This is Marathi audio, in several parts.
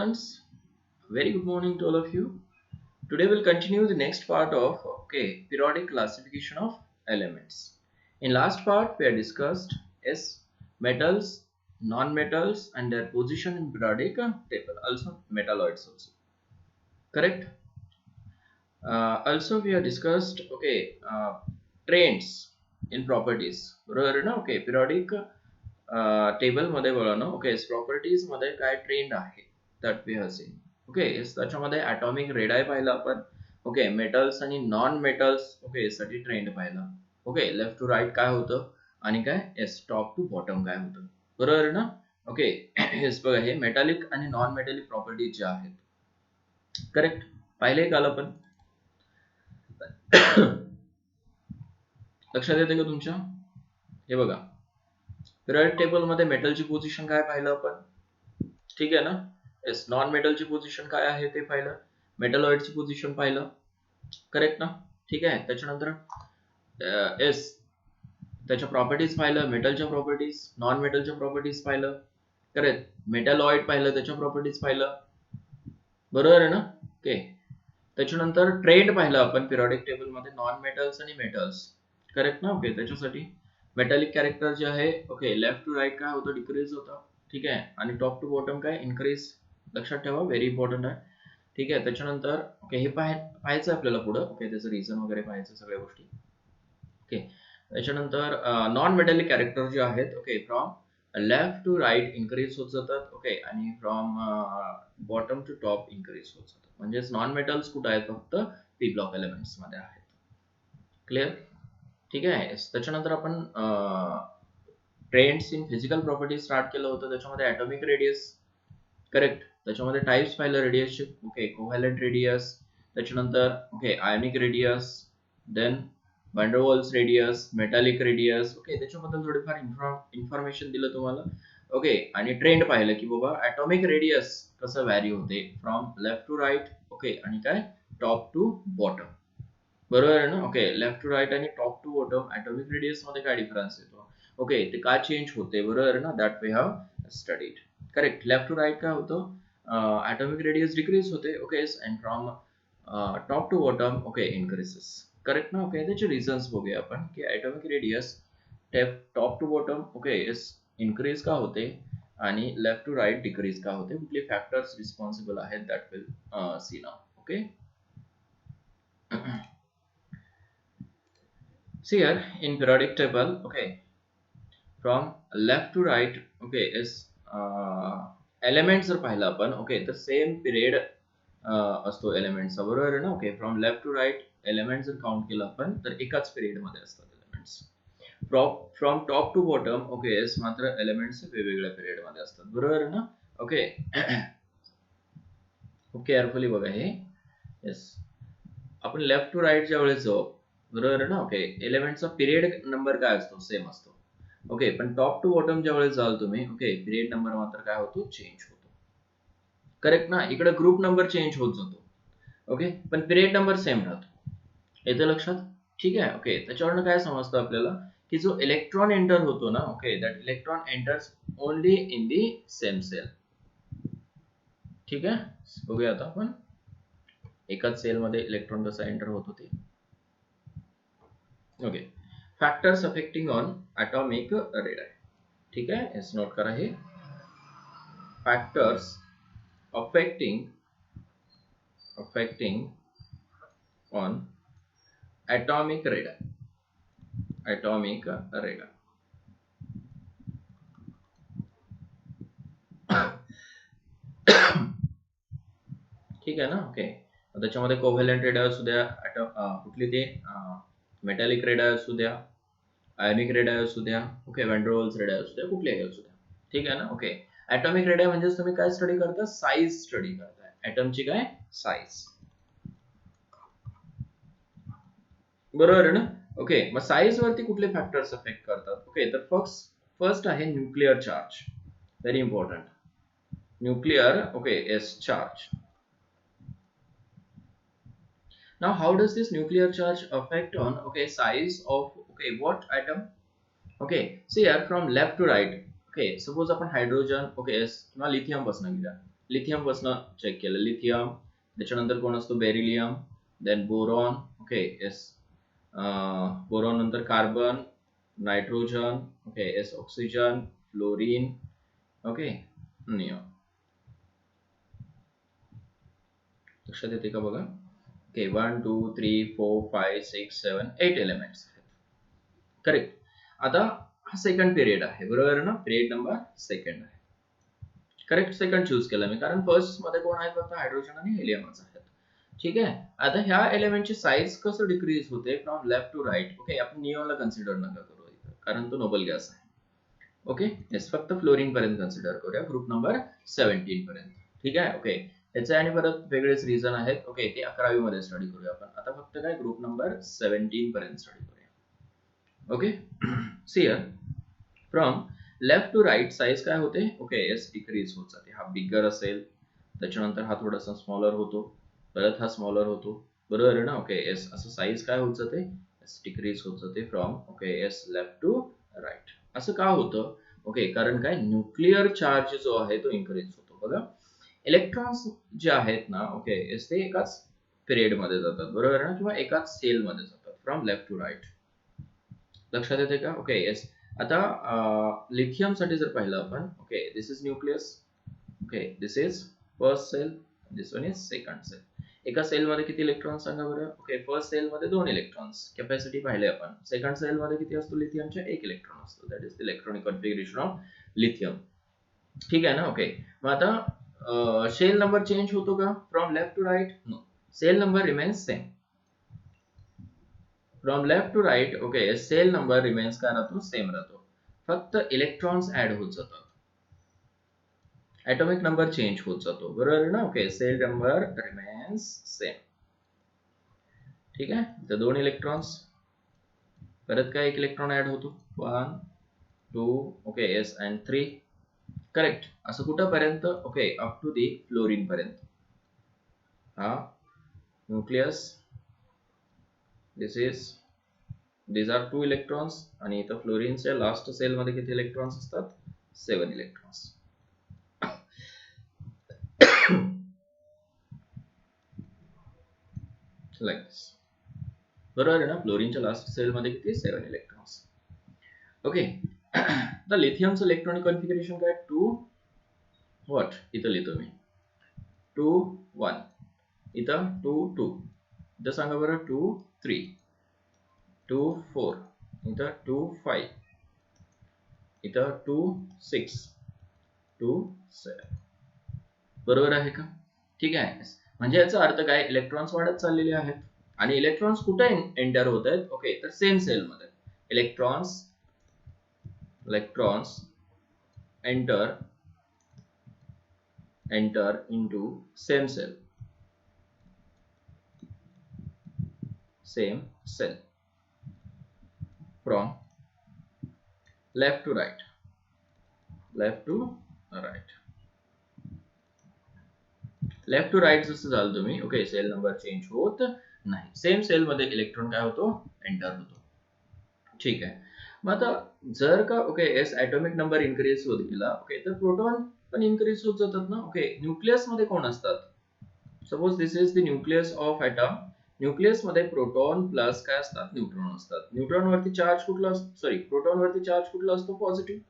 Friends, very good morning to all of you. Today we'll continue the next part of periodic classification of elements. In last part we have discussed metals, non-metals and their position in periodic table, also metalloids also. Correct? Also we have discussed trends in properties. बरोबर ना? Periodic टेबल मध्ये बघा ना प्रॉपर्टीज मध्ये काय ट्रेंड आहे दॅट वी हॅव सीन. त्याच्यामध्ये ॲटॉमिक रेडाय पाहिला आपण. मेटल्स आणि नॉन मेटल्स साठी ट्रेंड पाहिला. लेफ्ट टू राईट काय होतं आणि काय टॉप टू बॉटम काय होतं. बरोबर ना? हेच बघा, हे मेटॅलिक आणि नॉन मेटॅलिक प्रॉपर्टीज ज्या आहेत. करेक्ट? पाहिले काल आपण. लक्षात येते का तुमच्या? हे बघा, पिरियड टेबल मध्ये मेटलची पोझिशन काय पाहिलं आपण. ठीक आहे ना? नॉन मेटलची पोझिशन काय आहे ते पाहिलं. मेटलॉइडची पोझिशन पाहिलं. करेक्ट ना? ठीक आहे. त्याच्यानंतर त्याच्या प्रॉपर्टीज पाहिलं. मेटलच्या प्रॉपर्टीज, नॉन मेटलच्या प्रॉपर्टीज पाहिलं. करेक्ट. मेटलॉइड पाहिलं, त्याच्या प्रॉपर्टीज पाहिलं. बरोबर आहे ना? त्याच्यानंतर ट्रेंड पाहिलं आपण पिरियडिक टेबल मध्ये नॉन मेटल्स आणि मेटल्स. करेक्ट ना? त्याच्यासाठी मेटॅलिक कॅरेक्टर जे आहे लेफ्ट टू राईट काय होतं, डिक्रीज होतं. ठीक आहे. आणि टॉप टू बॉटम काय इन्क्रीज. लक्षात ठेवा, व्हेरी इम्पॉर्टंट आहे. ठीक आहे. त्याच्यानंतर हे पाहायचं आपल्याला पुढं. त्याचं रिझन वगैरे पाहायचं, सगळ्या गोष्टी. त्याच्यानंतर नॉन मेटॅलिक कॅरेक्टर जे आहेत from left to right increase होत जातात. आणि from bottom to top increase होत जातात. म्हणजेच नॉन मेटल्स कुठं आहेत, फक्त पी ब्लॉक एलिमेंट्स मध्ये आहेत. क्लिअर? ठीक आहे. त्याच्यानंतर आपण trends in physical property start केलं होतं. त्याच्यामध्ये ॲटॉमिक रेडियस. करेक्ट. त्याच्यामध्ये टाइप्स पाहिलं रेडियसचे. कोव्हॅलंट रेडियस, त्याच्यानंतर ionic radius, then van der Waals radius, metallic radius. त्याच्याबद्दल थोडीफार इन्फॉर्मेशन दिलं तुम्हाला. आणि ट्रेंड पाहिलं की बाबा ॲटॉमिक रेडियस कसं व्हॅरी होते फ्रॉम लेफ्ट टू राईट. आणि काय टॉप टू बॉटम. बरोबर आहे ना? लेफ्ट टू राईट आणि top to bottom atomic radius मध्ये काय डिफरन्स येतो. ते का चेंज होते. बरोबर आहे ना? That we have studied. Correct. Left to right काय होतं, ॲटॉमिक रेडियस डिक्रीज होते. And from top to bottom increases. Correct ना? त्याचे रिझन्स बघूया आपण की atomic radius top to bottom increase का होते आणि लेफ्ट टू राईट डिक्रीज का होते. कुठले फॅक्टर्स रिस्पॉन्सिबल आहेत that will see now. See here in periodic table, from left to right, is element जर पाहिलं आपण तर सेम पिरियड असतो एलिमेंटचा. बरोबर आहे ना? From left to right element जर काउंट केलं आपण तर एकाच पिरियड मध्ये असतात elements. From top to bottom मात्र एलिमेंट्स वेगवेगळ्या पिरियड मध्ये असतात. बरोबर आहे ना? केअरफुली बघा हे. येस, आपण लेफ्ट टू राईट ज्या वेळेस जाऊ, बरोबर आहे ना? एलिमेंटचा पिरियड नंबर काय असतो, सेम असतो. पण टॉप टू बॉटम ज्या वेळेस जाल तुम्ही पिरियड नंबर मात्र काय होतो, चेंज होतो. करेक्ट ना? इकडे ग्रुप नंबर चेंज होत जातो. पण पिरियड नंबर सेम राहतो. येतं लक्षात? ठीक आहे. त्याच्यावरनं काय समजतं आपल्याला की जो इलेक्ट्रॉन एंटर होतो ना, that electron enters only in the same shell. ठीक आहे. बघूया आता आपण एकाच सेल मध्ये इलेक्ट्रॉन कसा एंटर होत होते. Factors affecting on atomic radii. ठीक आहे. हेच नोट करा हे. Factors affecting on atomic radii. ठीक आहे ना? त्याच्यामध्ये कोव्हॅलंट रेडाय असू द्या, कुठली ते मेटॅलिक रेडाय असू द्या, आयोनिक रेडाय असू द्या, वॅन डर वाल्स रेडाय असू द्या, कुठल्याही असू द्या. ठीक आहे ना? ॲटॉमिक रेडाय म्हणजे तुम्ही काय स्टडी करता, साईज स्टडी करताय. ॲटमची काय साईज. बरोबर आहे ना? मग साईज वरती कुठले फॅक्टर्स अफेक्ट करतात. तर फर्स्ट आहे nuclear charge. Very important. Nuclear charge. Now, how does this nuclear charge affect on size of what atom? See here from left to right. Suppose आपण हायड्रोजन किंवा लिथियम पासून घेऊया. लिथियम पासून चेक केलं, लिथियम, त्याच्यानंतर कोण असतो beryllium, then boron, okay yes, boron नंतर carbon, nitrogen, okay yes, oxygen, fluorine, okay, neon. लक्षात येते का बघा. ओके 1 2 3 4 5 6 7 8 एलिमेंट्स आहेत. करेक्ट. आता हा सेकंड पिरियड आहे, बरोबर आहे ना, पिरियड नंबर सेकंड आहे. करेक्ट, सेकंड चूज केला मी, कारण फर्स्ट मध्ये कोण आहेत फक्त हायड्रोजन आणि हेलियमच आहेत. ठीक आहे. आता ह्या एलिमेंटची साईज कसं डिक्रीज होते from left to right. Okay, आपण निऑनला कन्सिडर नका करू इथं, कारण तो नोबल गॅस आहे. ओके येस, फक्त फ्लोरीन पर्यंत कन्सिडर करूया, ग्रुप नंबर 17 पर्यंत. ठीक आहे. ओके, याचे आणि परत वेगळेच रिझन आहेत. ओके, ते 11वी मध्ये स्टडी करूया आपण. आता फक्त काय ग्रुप नंबर 17 पर्यंत स्टडी करूया. Okay see here, from left to right size काय होते. ओके येस, डिक्रीज होत जाते. हा बिगर असेल, त्याच्यानंतर हा थोडासा स्मॉलर होतो, परत हा स्मॉलर होतो, बरोबर आहे ना. ओके येस, असं साईज काय होत जाते, डिक्रीज होत जाते from, okay yes, left to right. असं का होतं. ओके, कारण काय न्यूक्लिअर चार्ज जो आहे तो इन्क्रीज होतो. बघा, इलेक्ट्रॉन्स जे आहेत ना, ओके येस, ते एकाच पिरियड मध्ये जातात, बरोबर ना, किंवा एकाच सेल मध्ये जातात फ्रॉम लेफ्ट टू राईट. लक्षात येते का. ओके येस, आता लिथियम साठी जर पाहिलं आपण, okay this is nucleus, okay this is first shell, this one is second shell. एका सेल मध्ये किती इलेक्ट्रॉन्स सांगा बरं. ओके, फर्स्ट सेल मध्ये 2 इलेक्ट्रॉन्स, कॅपॅसिटी पाहिले आपण. सेकंड सेल मध्ये किती असतो लिथियमच्या, 1 इलेक्ट्रॉन असतो. That is the electronic configuration of lithium. ठीक आहे ना. ओके, मग आता सेल नंबर चेंज होतो का from left to right. No, shell number remains same from left to right. Okay, shell number remains काय राहतो, सेम राहतो, फक्त इलेक्ट्रॉन्स ऍड होत जातात, atomic नंबर चेंज होत जातो, बरोबर आहे ना. Okay, shell number remains same. ठीक आहे, तर 2 इलेक्ट्रॉन्स, परत काय 1 इलेक्ट्रॉन ऍड होतो, 1 2, ओके येस, अँड 3. करेक्ट. असं कुठपर्यंत. Okay, up to the fluorine पर्यंत. हा nucleus, this is, these are 2 electrons, आणि इथं फ्लोरीनच्या लास्ट सेल मध्ये किती इलेक्ट्रॉन्स असतात, 7 इलेक्ट्रॉन्स. लाईक दिस, बरोबर आहे ना. फ्लोरीनच्या लास्ट सेल मध्ये किती, 7 इलेक्ट्रॉन्स. ओके, तर लिथियमचं इलेक्ट्रॉनिक कॉन्फिगरेशन काय, 2 व्हॉट, इथं लिहितो मी 2 1, इथं 2 2, इथं सांगा बरं 2 3, 2 4, इथं 2 5, इथं 2 6, 2 7. बरोबर आहे का. ठीक आहे, म्हणजे याचा अर्थ काय, इलेक्ट्रॉन्स वाढत चाललेले आहेत, आणि इलेक्ट्रॉन्स कुठे एंटर होत आहेत. ओके, तर सेम सेल मध्ये electrons enter into same cell from left to right. Left to right जसं झालं तुम्ही. ओके, सेल नंबर चेंज होत नाही, सेम सेल मध्ये इलेक्ट्रॉन काय होतो, एंटर होतो. ठीक आहे. मग आता जर का, okay S, atomic number increase होत गेला, ओके, तर प्रोटॉन पण इन्क्रीज होत जातात ना. ओके, न्यूक्लियस मध्ये कोण असतात, suppose this is the nucleus of atom. Nucleus मध्ये प्रोटॉन प्लस काय असतात, न्यूट्रॉन असतात. न्यूट्रॉन वरती चार्ज कुठला असतो, सॉरी, प्रोटॉन वरती चार्ज कुठला असतो, पॉझिटिव्ह.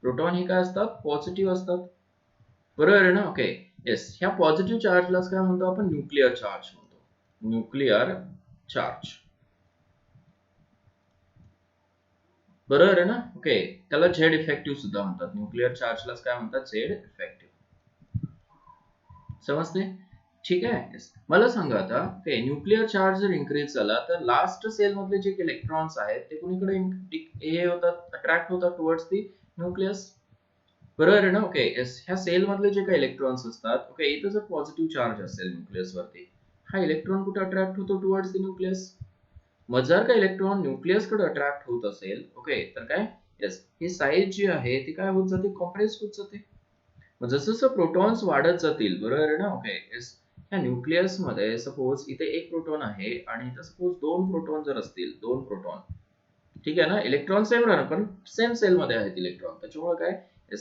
प्रोटॉन हे काय असतात, पॉझिटिव्ह असतात, बरोबर आहे ना. ओके येस, ह्या पॉझिटिव्ह चार्जलाच काय म्हणतो आपण, न्यूक्लिअर चार्ज म्हणतो, न्यूक्लिअर चार्ज, बरोबर आहे ना. ओके, त्याला झेड इफेक्टिव्ह सुद्धा म्हणतात, न्यूक्लिअर चार्जलाच काय म्हणतात, झेड इफेक्टिव्ह. समजते. ठीक आहे. मला सांगा आता, ओके, न्यूक्लिअर चार्ज जर इन्क्रीज झाला तर लास्ट सेल मधले जे इलेक्ट्रॉन्स आहेत ते कुणीकडे हे होतात, अट्रॅक्ट होतात टुवर्ड्स दी न्यूक्लियस, बरोबर आहे ना. ओके येस, ह्या सेल मधले जे काही इलेक्ट्रॉन्स असतात, ओके, इथं जर पॉझिटिव्ह चार्ज असेल न्यूक्लियस वरती, हा इलेक्ट्रॉन कुठे अट्रॅक्ट होतो, टुवर्ड्स द न्यूक्लियस. मग जर का इलेक्ट्रॉन न्यूक्लियस कडे अट्रॅक्ट होत असेल, ओके, तर काय, येस, ही साईज जी आहे ती काय होत जाते, कॉम्प्रेस होत जाते. मग जसं जसं प्रोटॉन्स वाढत जातील, बरोबर आहे ना. ओके येस, ह्या न्यूक्लियस मध्ये सपोज इथे 1 प्रोटॉन आहे, आणि इथे सपोज 2 प्रोटॉन जर असतील, 2 प्रोटॉन, ठीक आहे ना, इलेक्ट्रॉन सेम राहणार, पण सेम सेल मध्ये आहेत इलेक्ट्रॉन, त्याच्यामुळे काय,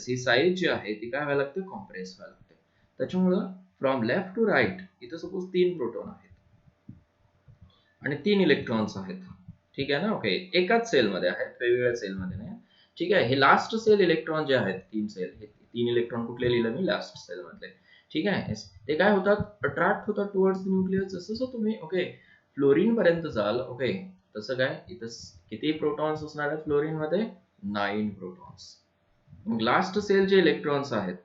ही साईज जी आहे ती काय व्हायला लागते, कॉम्प्रेस व्हायला लागते. त्याच्यामुळं फ्रॉम लेफ्ट टू राईट इथं सपोज 3 प्रोटॉन आहेत आणि 3 इलेक्ट्रॉन्स आहेत. ठीक आहे ना. ओके, एकाच सेलमध्ये आहेत, वेगवेगळ्या सेलमध्ये नाही. ठीक आहे. हे लास्ट सेल इलेक्ट्रॉन जे आहेत, 3 सेल, हे 3 इलेक्ट्रॉन कुठले लिहिलं मी, लास्ट सेल मधले. ठीक आहे. ते काय होतात, अट्रॅक्ट होतात टुवर्ड्स न्यूक्लियस. जसं तुम्ही ओके फ्लोरीन पर्यंत जाल, ओके तसं काय इथं किती प्रोटॉन्स असणार आहेत फ्लोरीन मध्ये, 9 प्रोटॉन्स. मग लास्ट सेल जे इलेक्ट्रॉन्स आहेत,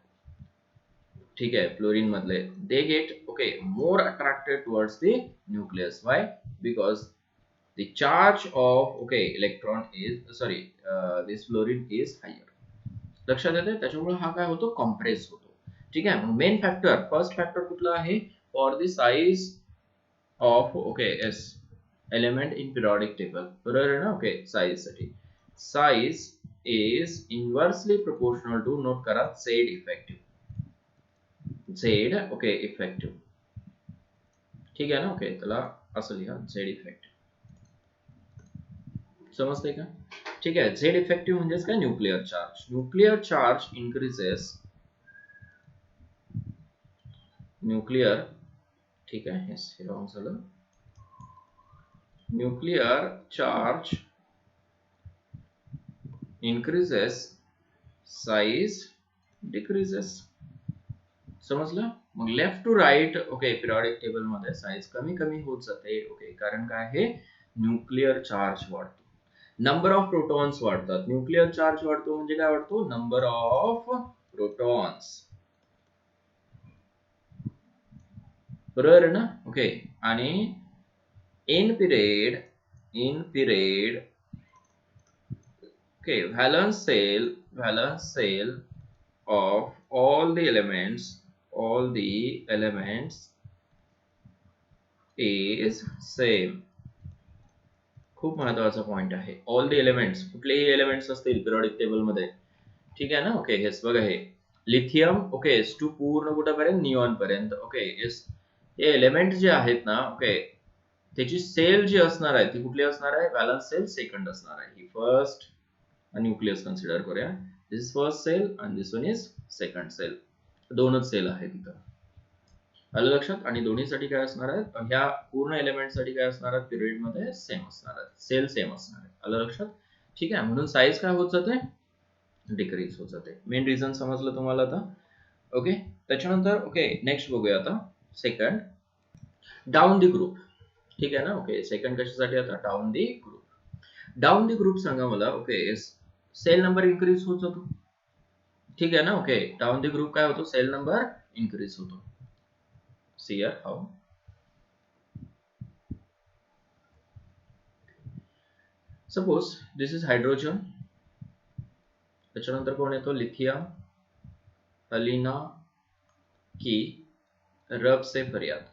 ठीक आहे, फ्लोरीन मधले, they get okay more attracted towards the nucleus. Why? Because the charge of okay electron is sorry this fluorine is higher. लक्षात येते. त्याच्यामुळे हा काय होतो, कॉम्प्रेस होतो. ठीक आहे. मग मेन फॅक्टर, फर्स्ट फॅक्टर कुठला आहे, for the size of okay S element in periodic table. बरोबर आहे ना. ओके, साइज साठी size is inversely proportional to, note करा, Z effective. Z okay effective. ठीक आहे ना. ओके, त्याला असं लिहा, झेड इफेक्टिव्ह. समजते का? ठीक आहे. झेड इफेक्टिव्ह म्हणजेच काय, nuclear charge. Nuclear charge increases, nuclear, ठीक आहे, हे रॉंग झालं. Nuclear charge increases, size decreases. समजलं? मग left to right okay periodic table मध्ये साइज कमी कमी होत जाते. ओके, कारण काय आहे, न्यूक्लियर चार्ज वाढतो, नंबर ऑफ प्रोटॉन्स वाढतात. न्यूक्लियर चार्ज वाढतो म्हणजे काय वाढतो, नंबर ऑफ प्रोटॉन्स. बरोबर आहे ना. ओके, आणि in period okay valence shell of all the elements is same. खूप महत्वाचा पॉइंट आहे. ऑल द एलिमेंट्स, कुठलेही एलिमेंट्स असतील पिरियडिक टेबल मध्ये, ठीक आहे ना. ओके, हेच बघा, हे लिथियम ओके टू पूर्ण कुठपर्यंत, निऑन पर्यंत. ओके, येस, हे एलिमेंट जे आहेत ना, ओके त्याची सेल जी असणार आहे ती कुठली असणार आहे, व्हॅलन्स सेल सेकंड असणार आहे. ही फर्स्ट न्यूक्लियस कन्सिडर करूया. दिस इज फर्स्ट सेल आणि दिस वन इज सेकंड सेल. दोनच सेल आहेत इथं. आलं लक्षात? आणि दोन्हीसाठी काय असणार आहे, ह्या पूर्ण एलिमेंट साठी काय असणार आहे, पिरियड मध्ये सेम असणार आहे, सेल सेम असणार आहे. आलं लक्षात? ठीक आहे. म्हणून साईज काय होत जाते, डिक्रीज होत जाते. मेन रिझन समजलं तुम्हाला आता. ओके, त्याच्यानंतर ओके नेक्स्ट बघूया आता सेकंड, डाऊन दी ग्रुप. ठीक आहे ना. ओके, सेकंड कशासाठी आता, down the group. Down the group सांगा मला. ओके, सेल नंबर इन्क्रीज होत जातो. ठीक आहे ना. ओके, डाऊन दी ग्रुप काय होतो, सेल नंबर इन्क्रीज होतो. See here how. Suppose this is hydrogen. त्याच्यानंतर कोण येतो, लिथियम, अलिना की रब से फरियाद.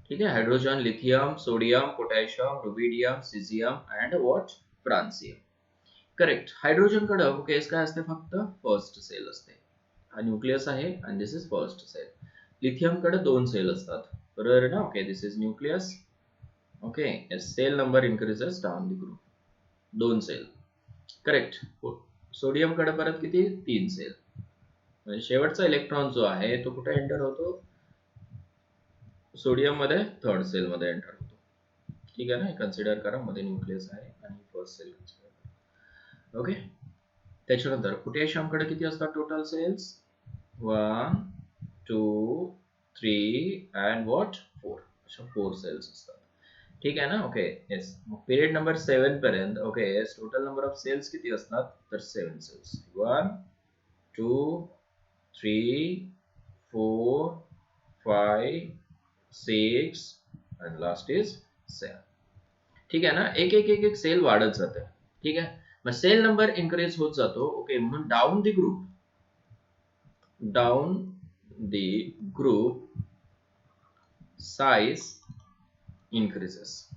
ठीक है. Hydrogen, lithium, sodium, potassium, rubidium, caesium and what, francium. Correct. Hydrogen कडे ओके काय असते, फक्त फर्स्ट सेल असते. हा न्यूक्लियस आहे आणि this is first shell. Lithium कडे 2 सेल असतात. बरोबर आहे ना. Okay, this is nucleus. Okay, shell number increases down the group, 2 shell. Correct. Sodium कडे परत किती, 3 सेल. म्हणजे शेवटचा इलेक्ट्रॉन जो आहे तो कुठे एंटर होतो, सोडियम मध्ये थर्ड सेल मध्ये एंटर होतो. ठीक आहे ना. कन्सिडर करा, मध्ये न्यूक्लियस आहे आणि फर्स्ट सेल कन्सिडर करा. ओके, त्याच्यानंतर पोटॅशियम कडे किती असतात टोटल सेल्स, 1 2 3 अँड व्हॉट 4. अशा 4 सेल्स असतात. ठीक आहे ना. Okay, yes. मग पिरियड नंबर 7 पर्यंत okay yes total number of shells किती असतात, तर 7 सेल्स. 1 2 3 4 5 6 and last is 7. ठीक आहे ना. एक एक एक एक सेल वाढत जाते. ठीक आहे. मग सेल नंबर इन्क्रीज होत जातो. ओके, म्हणून down the group size increases.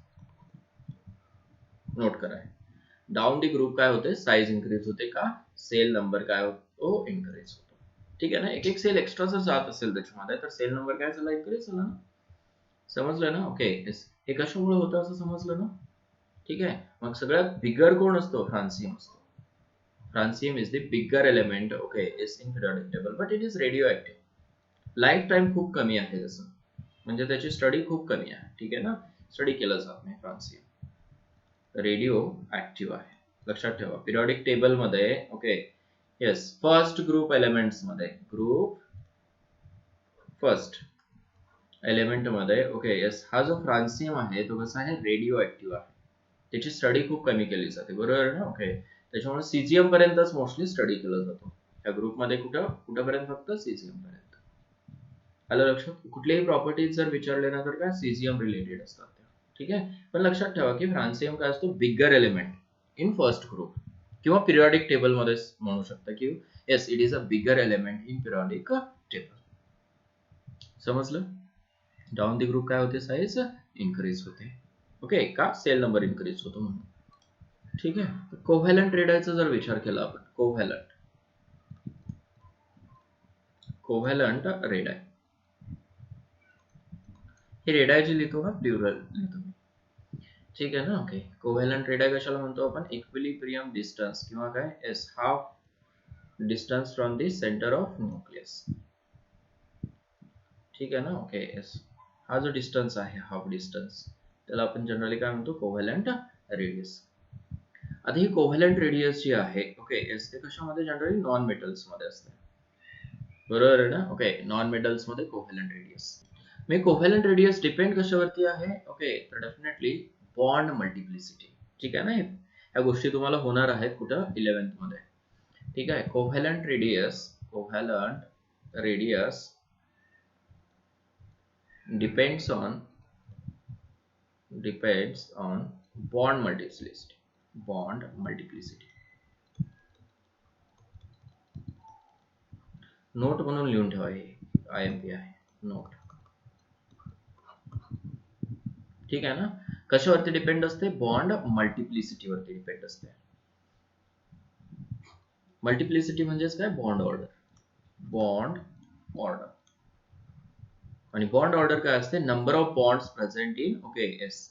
Note करा, डाऊन द ग्रुप काय होते, साइज इन्क्रीज होते का, सेल नंबर काय होतो, इन्क्रीज होतो. ठीक आहे ना. एक एक सेल एक्स्ट्रा जर जात असेल त्याच्यामध्ये तर सेल नंबर काय झाला, इन्क्रीज झाला ना. समजलं ना. ओके, हे कशामुळे होतं असं समजलं ना. ठीक आहे. मग सगळ्यात बिगर कोण असतो, फ्रान्सियम असतो. francium is the bigger element, okay, is in periodic table, but it is radioactive. Life time खूप कमी आहे त्याचं, म्हणजे त्याची स्टडी खूप कमी आहे. ठीक आहे ना, स्टडी केलं जात नाही फ्रान्सियम. रेडिओ ऍक्टिव्ह आहे, लक्षात ठेवा. पिरियॉडिक टेबल मध्ये, okay, yes, first group elements मध्ये, ग्रुप फर्स्ट एलिमेंट मध्ये, ओके, येस, हा जो फ्रान्सियम आहे तो कसा आहे, रेडिओ ऍक्टिव्ह आहे. त्याची स्टडी खूप कमी केली जाते, बरोबर ना. ओके, त्याच्यामुळे सीजीएम पर्यंतच मोस्टली स्टडी केलं जातो या ग्रुपमध्ये. कुठपर्यंत, फक्त सीजीएम पर्यंत. आलं लक्षात. कुठलेही प्रॉपर्टीज जर विचारले ना तर काय सीजीएम रिलेटेड असतात त्या. ठीक आहे, पण लक्षात ठेवा की फ्रान्सियम काय असतो, बिगर एलिमेंट इन फर्स्ट ग्रुप, किंवा पिरियॉडिक टेबल मध्ये म्हणू शकता की yes, it is a bigger element in periodic table. समजलं. डाऊन द ग्रुप काय होते, साईज इन्क्रीज होते. ओके, का सेल नंबर इन्क्रीज होतो म्हणून. ठीक आहे. कोव्हॅलंट रेडायचा जर विचार केला आपण, कोव्हॅलंट रेडाय, हे रेडाय जे लिहितो ना, प्लुरल लिहितो. ठीक आहे ना. ओके, कोव्हॅलंट रेडाय कशाला म्हणतो आपण, इक्विलिब्रियम डिस्टन्स किंवा काय, S, half distance from the centre of nucleus. ठीक आहे ना. ओके, एस, हा जो डिस्टन्स आहे, हाफ डिस्टन्स, त्याला आपण जनरली काय म्हणतो, कोव्हॅलंट रेडियस. आता ही कोव्हॅलंट रेडियस जी आहे, ओके, एस, ते कशामध्ये, जनरली नॉन मेटल्स मध्ये असते, बरोबर आहे ना. ओके, नॉन मेटल्स मध्ये कोव्हॅलंट रेडियस. मी कोव्हॅलंट रेडियस डिपेंड कशावरती आहे, ओके, तर डेफिनेटली बॉन्ड मल्टिप्लिसिटी. ठीक आहे ना, ह्या गोष्टी तुम्हाला होणार आहेत कुठं, 11th मध्ये. ठीक आहे. Covalent radius depends on bond multiplicity. Note म्हणून लिहून ठेवा, हे IMP आहे, नोट. ठीक आहे ना. कशावरती डिपेंड असते, बॉन्ड मल्टिप्लिसिटी वरती डिपेंड असते. मल्टिप्लिसिटी म्हणजेच काय, बॉन्ड ऑर्डर. आणि बॉन्ड ऑर्डर काय असते, number of bonds present in, okay, S,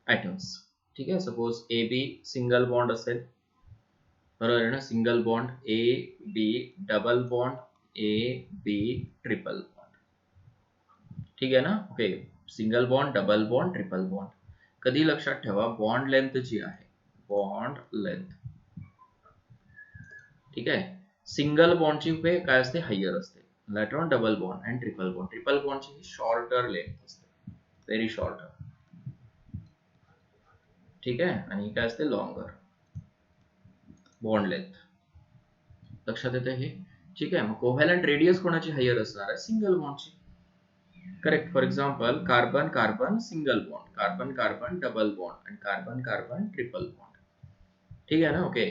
atoms. ठीक आहे. सपोज AB सिंगल बॉन्ड असेल, बरोबर आहे ना, single bond, AB double bond, AB triple bond. ठीक आहे ना. Okay, single bond, double bond, triple bond. कधी लक्षात ठेवा, बॉन्ड लेंथ जी आहे, बॉन्ड लेंथ, ठीक आहे, सिंगल बॉन्डची काय असते, हायर असते. इलेक्ट्रॉन, डबल बॉन्ड आणि ट्रिपल बॉन्डची शॉर्टर लेंथ असते, व्हेरी शॉर्टर. ठीक आहे. आणि काय असते, लॉंगर बॉन्ड लेंथ. लक्षात येते हे. ठीक आहे. मग कोव्हॅलंट रेडियस कोणाची हायर असणार आहे, सिंगल बॉन्डची. Correct. For example, carbon carbon single bond, carbon carbon double bond आणि कार्बन कार्बन ट्रिपल बॉन्ड. ठीक आहे ना. Okay,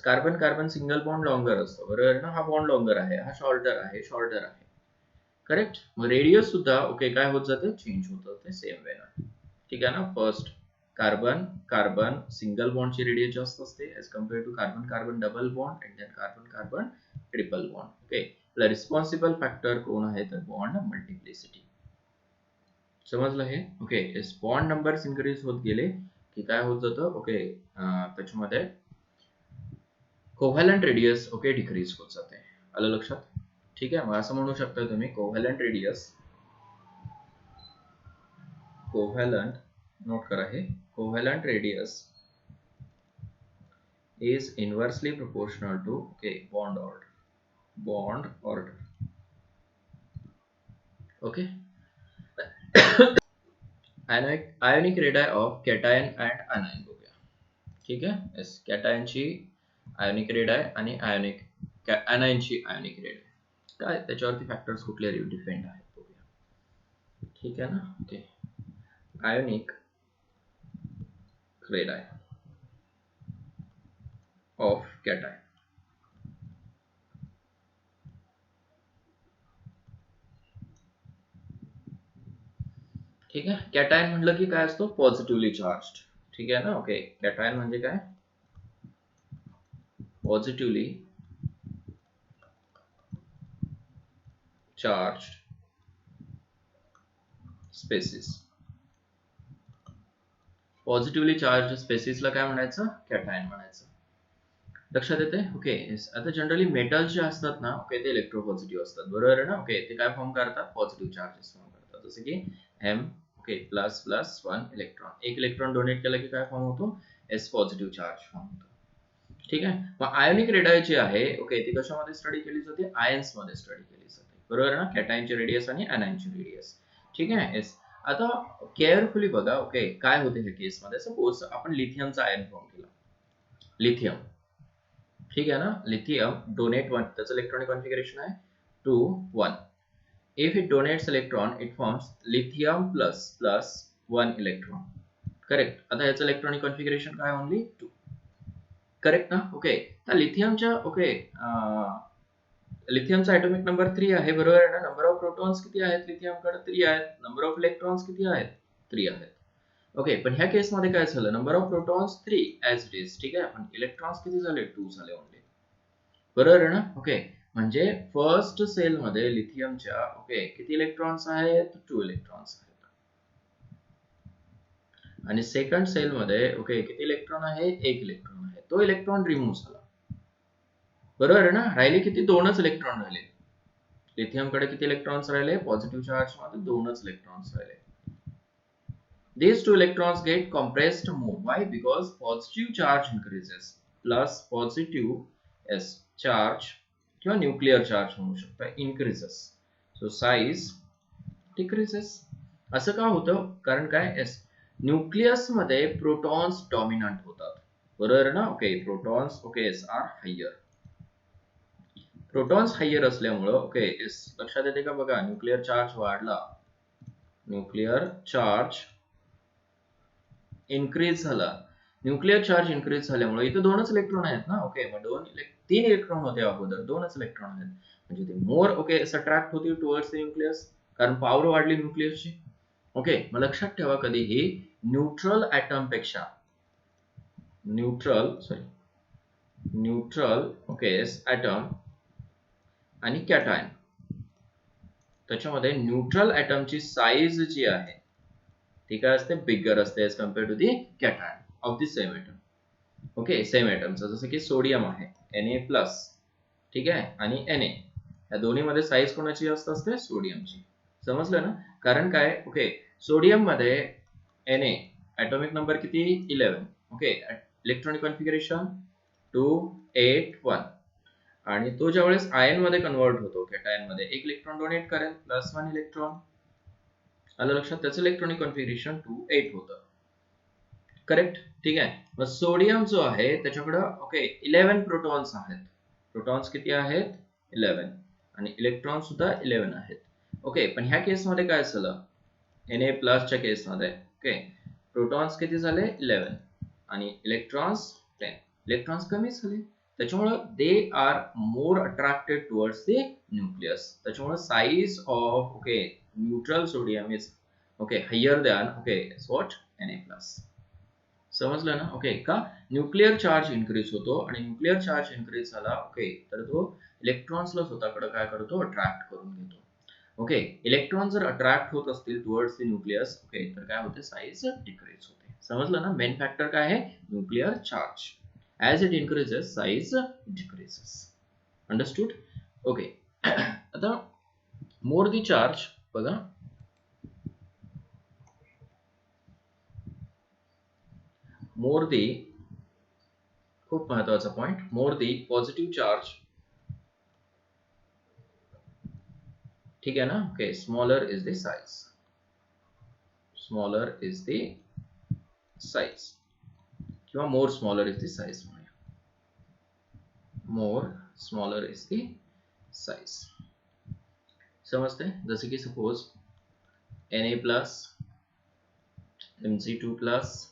carbon carbon single bond longer असतो, बरोबर ना. हा बॉन्ड लॉंगर आहे, हा शॉर्टर आहे. करेक्ट. मग रेडियस सुद्धा, ओके, काय होत जाते, चेंज होत जाते सेम वे ना. ठीक आहे ना. फर्स्ट कार्बन कार्बन सिंगल बॉन्डची रेडियस जास्त असते as compare to carbon carbon double bond and then carbon carbon triple bond. Okay, responsible factor कोण आहे, तर बॉन्ड मल्टिप्लिसिटी. समजलं हे. ओके, बॉन्ड नंबर्स इन्क्रीज होत गेले की काय होत जातं, ओके, त्याच्यामध्ये कोव्हॅलंट रेडियस, ओके, डिक्रीज होत जाते. आलं लक्षात. ठीक आहे. मग असं म्हणू शकता तुम्ही, नोट करा हे, covalent radius is inversely proportional to, okay, bond order. Okay. ionic radii of cation and anion बघूया. ठीक आहे. yes, cation ची ionic radii आणि anion ची ionic radii, काय त्याच्यावरती फॅक्टर्स कुठले डिपेंड आहेत बघूया. ठीक आहे ना. Okay, ionic radii of cation. ठीक आहे. कॅटायन म्हटलं की काय असतो, पॉझिटिव्हली चार्ज. ठीक आहे ना. ओके, कॅटायन म्हणजे काय, positively charge species. Positively charge स्पेसिसला काय म्हणायचं, कॅटायन म्हणायचं. लक्षात येते? ओके. आता जनरली मेटल जे असतात ना, ओके, ते इलेक्ट्रोपॉझिटिव्ह असतात, बरोबर आहे ना? ओके, ते काय फॉर्म करतात? पॉझिटिव्ह चार्जेस फॉर्म करतात, जसं की M, okay, plus plus 1 electron, एक इलेक्ट्रॉन डोनेट केला की काय फॉर्म होतो? एस पॉझिटिव्ह चार्ज फॉर्म होतो. ठीक आहे. मग आयोनिक रेडियस जी आहे, ओके, ती कशामध्ये स्टडी केली जाते? आयन्स मध्ये स्टडी केली जाते, बरोबर आहे ना? कॅटायनचे रेडियस आणि अनायनचे रेडियस. ठीक आहे. एस. आता केअरफुली बघा, ओके, काय होते ह्या केसमध्ये? सपोज आपण लिथियमचा आयन फॉर्म केला, लिथियम, ठीक आहे ना? लिथियम डोनेट 1, त्याचं इलेक्ट्रॉनिक कॉन्फिगरेशन आहे 2 1. If it donates electron it forms lithium plus plus 1 electron. Correct. आता याचं इलेक्ट्रॉनिक कॉन्फिगरेशन काय? ओनली 2. करेक्ट ना? ओके. तर लिथियमच्या, ओके, लिथियमचा ॲटॉमिक नंबर 3 आहे, बरोबर आहे ना? नंबर ऑफ प्रोटॉन्स किती आहेत लिथियमकडे? 3 आहेत. नंबर ऑफ इलेक्ट्रॉन्स किती आहेत? 3 आहेत. ओके, पण ह्या केसमध्ये काय झालं? Number of protons 3 as it is, ठीक आहे, पण इलेक्ट्रॉन्स किती झाले? 2 झाले ओनली, बरोबर आहे ना? ओके, म्हणजे फर्स्ट सेल मध्ये लिथियमच्या, ओके, किती इलेक्ट्रॉन्स आहेत? 2 इलेक्ट्रॉन्स आहेत. आणि सेकंड सेल मध्ये, ओके, किती इलेक्ट्रॉन आहे? 1 इलेक्ट्रॉन आहे. तो इलेक्ट्रॉन रिमूव्ह झाला, बरोबर आहे ना? राहिले किती? 2च इलेक्ट्रॉन राहिले. लिथियमकडे किती इलेक्ट्रॉन्स राहिले? पॉझिटिव्ह चार्ज मध्ये 2च इलेक्ट्रॉन्स राहिले. These two electrons get compressed more. Why? Because positive charge increases plus positive S charge किंवा न्यूक्लियर चार्ज म्हणू शकता increases. So size decreases. असं का होतं? कारण काय? एस, न्यूक्लियस मध्ये प्रोटॉन्स डॉमिनंट होतात, बरोबर ना? Okay, protons, okay, yes are higher. Protons higher असल्यामुळं, ओके, एस, लक्षात येते का? बघा, न्यूक्लियर चार्ज वाढला, न्यूक्लियर चार्ज इन्क्रीज झाला. न्यूक्लियर चार्ज इन्क्रीज झाल्यामुळे इथे 2च इलेक्ट्रॉन आहेत ना? ओके, मग 3 इलेक्ट्रॉन होते अगोदर, 2च इलेक्ट्रॉन आहेत, म्हणजे ते मोर, ओके, अट्रॅक्ट होतील टुवर्ड्स द न्यूक्लियस, कारण पॉवर वाढली न्यूक्लियसची. ओके, मग लक्षात ठेवा, कधीही न्यूट्रल ॲटम पेक्षा, न्यूट्रल, ओके, ॲटम आणि कॅटायन, त्याच्यामध्ये न्यूट्रल ॲटमची साईज जी आहे ती काय असते? बिगर असते as compare to the cation of the same atom. Okay, same ॲटमचं, जसं की सोडियम आहे Na+, ठीक आहे, आणि Na, या दोन्ही मध्ये साईज कोणाची असते? सोडियमची. समजलं ना? कारण काय? ओके, सोडियम मध्ये Na ॲटॉमिक नंबर किती? 11. Okay, electronic configuration 2 8 1. आणि तो ज्यावेळेस आयन मध्ये कन्वर्ट होतो, कॅटायन मध्ये, 1 इलेक्ट्रॉन डोनेट करेल, प्लस 1 इलेक्ट्रॉन. आलं लक्षात? त्याचं इलेक्ट्रॉनिक कॉन्फिगरेशन 2 8 होतं. करेक्ट. ठीक आहे. मग सोडियम जो आहे त्याच्याकडे, ओके, 11 प्रोटॉन्स आहेत. प्रोटॉन्स किती आहेत? 11. आणि इलेक्ट्रॉन सुद्धा 11 आहेत. ओके, पण ह्या केसमध्ये काय झालं? Na+ च्या केसमध्ये, ओके, प्रोटॉन्स किती झाले? 11 आणि इलेक्ट्रॉन्स 10. इलेक्ट्रॉन्स कमी झाले, त्याच्यामुळे they are more attracted towards the nucleus. त्याच्यामुळे size of, okay, neutral sodium is, okay, higher than, okay, what? Na+. समजलं ना? ओके, का? न्यूक्लियर चार्ज इन्क्रीज होतो, आणि न्यूक्लियर चार्ज इन्क्रीज झाला, ओके, तर तो इलेक्ट्रॉन्सला स्वतःकडे काय करतो? अट्रॅक्ट करून घेतो. ओके, इलेक्ट्रॉन जर अट्रॅक्ट होत असतील टुवर्ड्स द न्यूक्लियस, ओके, तर काय होते? साईज डिक्रीज होते. समजलं ना? मेन फॅक्टर काय आहे? Nuclear charge. As it increases, size decreases. Understood? Okay. आता मोर दी चार्ज, बघा, मोर दी, खूप महत्वाचा point, more the positive charge, ठीक आहे ना? Okay, smaller is the size, smaller is the size, किंवा more smaller is the size म्हणूया, more smaller is the size. समजते? जसे की सपोज Na+, Mg2+,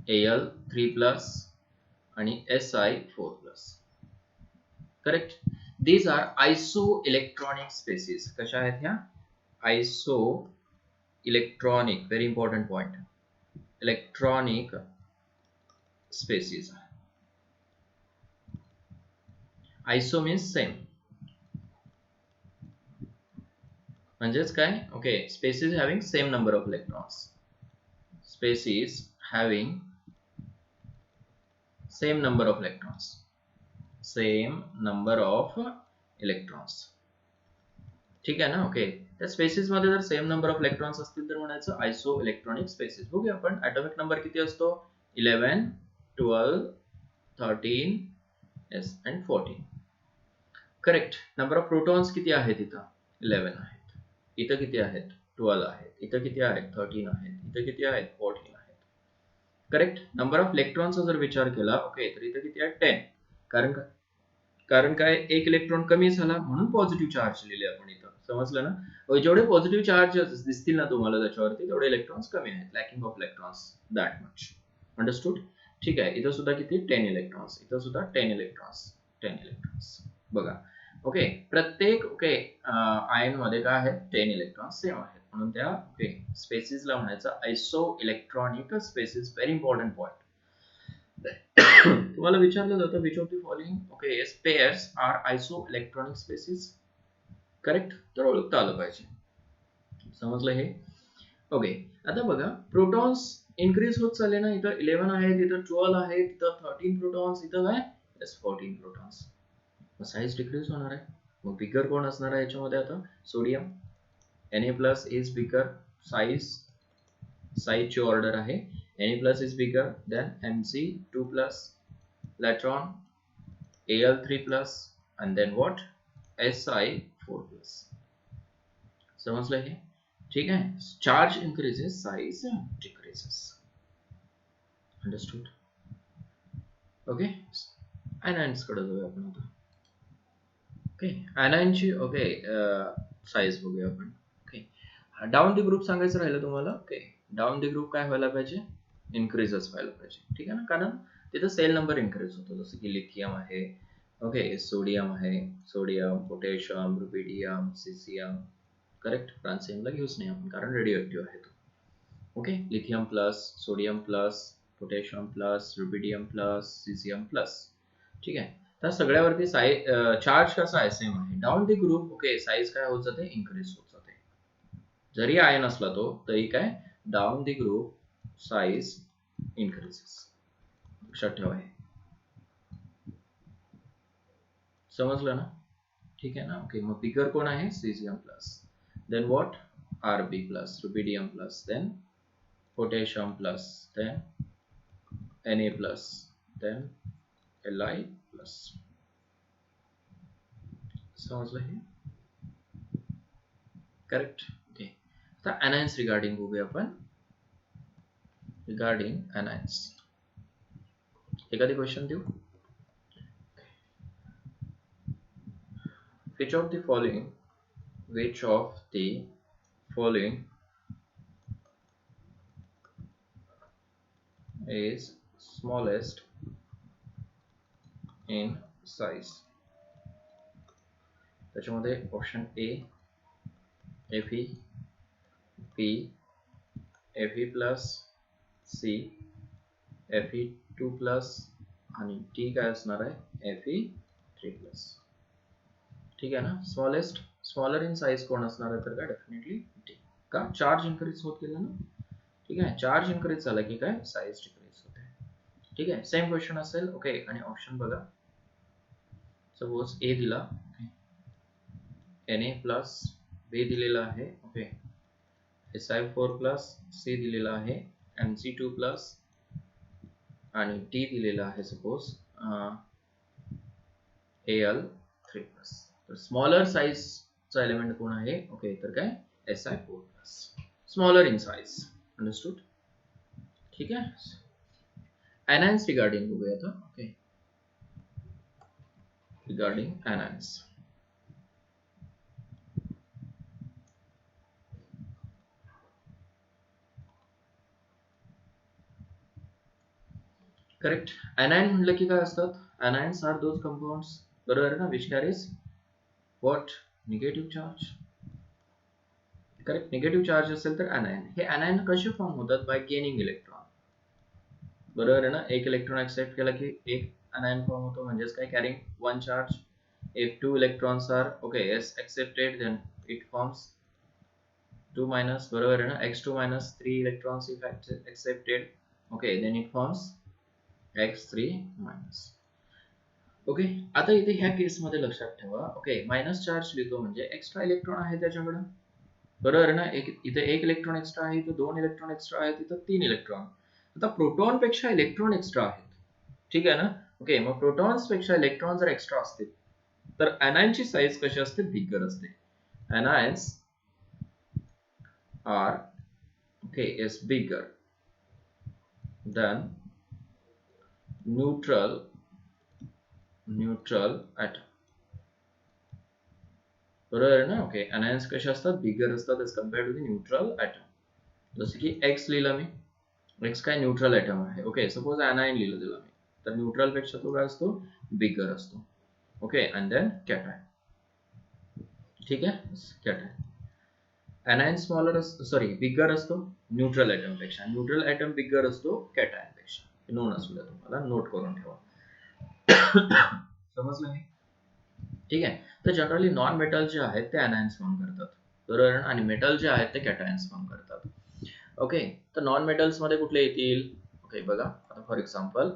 Al3+, आणि Si4+. Correct. These are isoelectronic species. कशा आहेत ह्या? Isoelectronic, very important point. Electronic species. Iso means same. म्हणजेच काय? Okay, species having same number of electrons. Species having same number of electrons, same number of electrons, ठीक आहे ना. ओके, त्या स्पेसिस मध्ये जर सेम नंबर ऑफ इलेक्ट्रॉन्स असतील तर म्हणायचं आयसो इलेक्ट्रॉनिक स्पेसिस. बघूया आपण ॲटॉमिक नंबर किती असतो, 11, 12, 13 yes and 14. Correct. Number of protons किती आहेत इथं, 11 आहेत. इथं किती आहेत, 12 आहेत. इथं किती आहेत, 13 आहेत. इथं किती आहेत, 14 आहेत. करेक्ट. नंबर ऑफ इलेक्ट्रॉनचा जर विचार केला, ओके, तर इथं किती आहेत, 10. कारण काय, एक इलेक्ट्रॉन कमी झाला म्हणून पॉझिटिव्ह चार्ज लिहिले आपण इथं, समजलं ना. जेवढे पॉझिटिव्ह चार्ज दिसतील ना तुम्हाला त्याच्यावरती, तेवढे इलेक्ट्रॉन्स कमी आहेत. Lacking of electrons that much. Understood. ठीक आहे. इथं सुद्धा किती, 10 इलेक्ट्रॉन्स. इथं सुद्धा 10 इलेक्ट्रॉन्स, 10 इलेक्ट्रॉन्स. बघा, ओके, प्रत्येक ओके आयन मध्ये काय आहे, 10 इलेक्ट्रॉन्स सेम आहेत. म्हणून त्या ओके स्पेसिसला म्हणायचं iso electronic species. Very important point. तुम्हाला विचारलं जातं which of the following okay pairs are iso electronic species. Correct. तर ओळखता आलं पाहिजे. समजलं हे. ओके, आता बघा, प्रोटॉन्स इन्क्रीज होत चालले ना. इथं 11 आहेत, इथं 12 आहेत, इथं 13 प्रोटॉन्स, इथं काय 14 प्रोटॉन्स. साईज डिक्रीज होणार आहे. मग बिगर कोण असणार आहे याच्यामध्ये, आता सोडियम. Na+ is bigger. साईजची ऑर्डर आहे. Na+ is bigger than Mg2+, electron, Al3+, and then what, Si4+. समजलं हे. ठीक आहे. Charge increases, size decreases. Understood. Okay, anions कडे जाऊया आपण आता. ओके, anions ची ओके साईज बघूया आपण. ओके, डाऊन द ग्रुप सांगायचं राहिलं तुम्हाला. ओके, डाऊन द ग्रुप काय व्हायला पाहिजे, इन्क्रीजच व्हायला पाहिजे. ठीक आहे ना, कारण तिथं सेल नंबर इन्क्रीज होतो. जसं की लिथियम आहे, ओके, सोडियम आहे, sodium, potassium, rubidium, caesium. Correct. फ्रान्सियमला घेऊच नाही आपण कारण रेडिओ ऍक्टिव्ह आहे तो. Okay, lithium plus, sodium plus, potassium plus, rubidium plus, caesium plus. ठीक आहे. तर सगळ्यावरती चार्ज कसा आहे, सेम आहे. Down the group okay size काय होत जाते, इन्क्रीज होत जाते. जरी आयन असला तो तरी काय, down the group size increases. लक्षात ठेवा हे. समजलं ना. ठीक आहे ना. ओके, मग बिगर कोण आहे, caesium plus. Then what, Rb plus, rubidium plus, then potassium plus, then Na plus, then Li plus. समजलं हे. करेक्ट. ओके, आता anions रिगार्डिंग बघूया आपण. रिगार्डिंग anions एखादी क्वेश्चन देऊ. Which of the following is smallest in size? त्याच्यामध्ये option A Fe, P, Fe+, C, Fe2+, आणि T काय असणार आहे, Fe3+. ठीक आहे ना. स्मॉलर इन साइज कोण असणार आहे तर काय, डेफिनेटली टी. का, चार्ज इन्क्रीज होत गेला ना. ठीक आहे, चार्ज इन्क्रीज झाला की काय, साइज डिक्रीज होते. ठीक आहे. सेम क्वेश्चन असेल. ओके, आणि ऑप्शन बघा. सपोज ए दिला, Na+, बी दिलेला आहे, ओके, Si4+, सी दिलेला आहे, Mg2+, आणि टी दिलेला आहे सपोज Al3+. तर स्मॉलर साइजचा एलिमेंट कोण आहे, ओके, तर काय Si4+, smaller in size. Understood. ठीक आहे. anions रिगार्डिंग बघूया आता. Okay, regarding anions. Correct. anion म्हटलं की काय असतात, anions आर दोज कंपाउंड्स, बरोबर आहे ना, which carries what, negative charge. Correct. Negative charge असेल तर anion. हे anion कसे फॉर्म होतात, बाय गेनिंग इलेक्ट्रॉन. बरोबर आहे ना. एक इलेक्ट्रॉन एक्सेप्ट केला की एक anion फॉर्म होतो, म्हणजेच काय, carrying one charge. If 2 electrons are okay yes accepted, then it forms 2 minus, बरोबर आहे ना. X2 minus 3 electrons if accepted, okay, then it forms x3 minus. Okay, आता इथे ह्या केस मध्ये लक्षात ठेवा, ओके मायनस चार्ज लिहितो म्हणजे एक्स्ट्रा इलेक्ट्रॉन आहे त्याच्याकडे, बरोबर आहे ना. इथे एक इलेक्ट्रॉन एक्स्ट्रा आहे, इथे 2 इलेक्ट्रॉन एक्स्ट्रा आहेत, इथे 3 इलेक्ट्रॉन. आता प्रोटॉन पेक्षा इलेक्ट्रॉन एक्स्ट्रा आहेत, ठीक आहे ना. ओके, मग प्रोटॉन्स पेक्षा इलेक्ट्रॉन जर एक्स्ट्रा असतील तर anion साइज कशी असते, बिगर असते. anions are okay is bigger than neutral atom, बरोबर आहे ना. ओके, anions कसे असतात, बिगर असतात as compared to the neutral atom. जसं की एक्स लिहिलं मी, एक्स काय न्यूट्रल ॲटम आहे. ओके, सपोज anion लिहिलं त्याला मी, तर न्यूट्रल पेक्षा तो काय असतो, बिगर असतो. ओके, अँड देन कॅटायन, ठीक आहे, कॅटायन. anion स्मॉलर सॉरी बिगर असतो न्यूट्रल ॲटम पेक्षा, न्यूट्रल ॲटम बिगर असतो कॅटायन पेक्षा. नोन असू द्या, तुम्हाला नोट करून ठेवा. समजलं हे, ठीक आहे. तर जनरली नॉन मेटल जे आहेत ते anions फॉर्म करतात, बरोबर, आणि मेटल जे आहेत ते कॅटायन्स फॉर्म करतात. ओके, तर नॉन मेटल्स मध्ये कुठले येतील, ओके बघा, आता फॉर एक्झाम्पल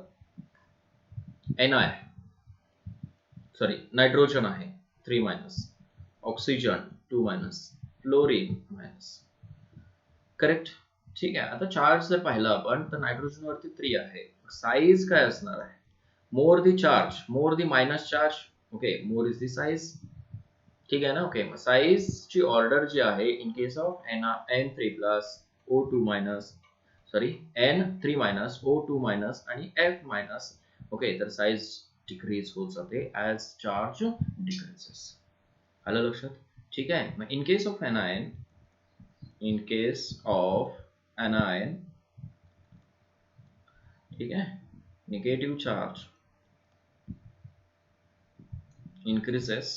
सॉरी नायट्रोजन आहे 3 minus, oxygen 2 minus, fluorine minus, correct. ठीक आहे. आता चार्ज जर पाहिला आपण तर नायट्रोजन वरती 3 आहे, साईज काय असणार आहे, more the charge, more the minus charge, okay more is the size, ठीक आहे ना. ओके, मग साईज ची ऑर्डर जी आहे in case of N3 plus O2 minus, sorry N3 minus O2 minus आणि F मायनस, ओके, तर साईज डिक्रीज होत जाते ऍज चार्ज डिक्रीजेस. आलं लक्षात, ठीक आहे. मग in case of anion, in case of anion, ठीक आहे, negative charge increases,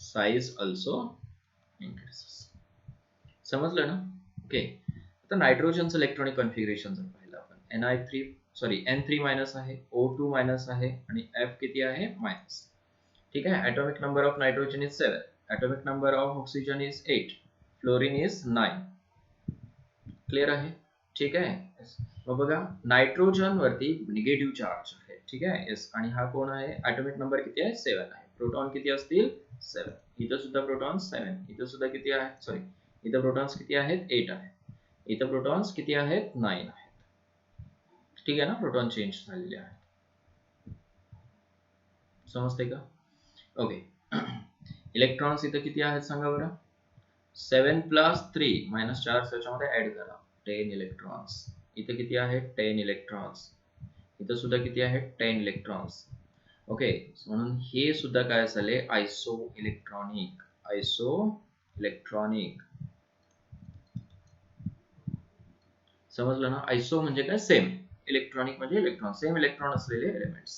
size also increases. समजलं ना. ओके, आता नायट्रोजनचं इलेक्ट्रॉनिक कॉन्फिगरेशन जर पाहिलं आपण, N3 मायनस आहे, O2 मायनस आहे आणि F किती आहे, मायनस, ठीक आहे. atomic number of nitrogen is 7, atomic number of oxygen is 8, fluorine is 9. Clear आहे, ठीक आहे. मग बघा, नायट्रोजन वरती निगेटिव्ह चार्ज आहे, ठीक आहे, येस, आणि हा कोण आहे, atomic नंबर किती आहे, 7 आहे. प्रोटॉन किती असतील, 7. इथं सुद्धा प्रोटॉन 7, इथं सुद्धा किती आहे, सॉरी इथं प्रोटॉन्स किती आहेत, 8 आहे, इथं प्रोटॉन्स किती आहेत, 9 आहेत, ठीक आहे ना. प्रोटॉन चेंज झालेले आहेत, समजते का. ओके, इलेक्ट्रॉन्स इथं किती आहेत सांगा बरं, 7 प्लस 3 मायनस 4 त्याच्यामध्ये ऍड करा, 10 इलेक्ट्रॉन्स. इथं किती आहे, 10 इलेक्ट्रॉन्स, इथं सुद्धा किती आहे, 10 इलेक्ट्रॉन्स. ओके, म्हणून हे सुद्धा काय झाले, आयसो इलेक्ट्रॉनिक, समजलं ना. आयसो म्हणजे काय, सेम, इलेक्ट्रॉनिक म्हणजे इलेक्ट्रॉन, सेम इलेक्ट्रॉन असलेले एलिमेंट्स.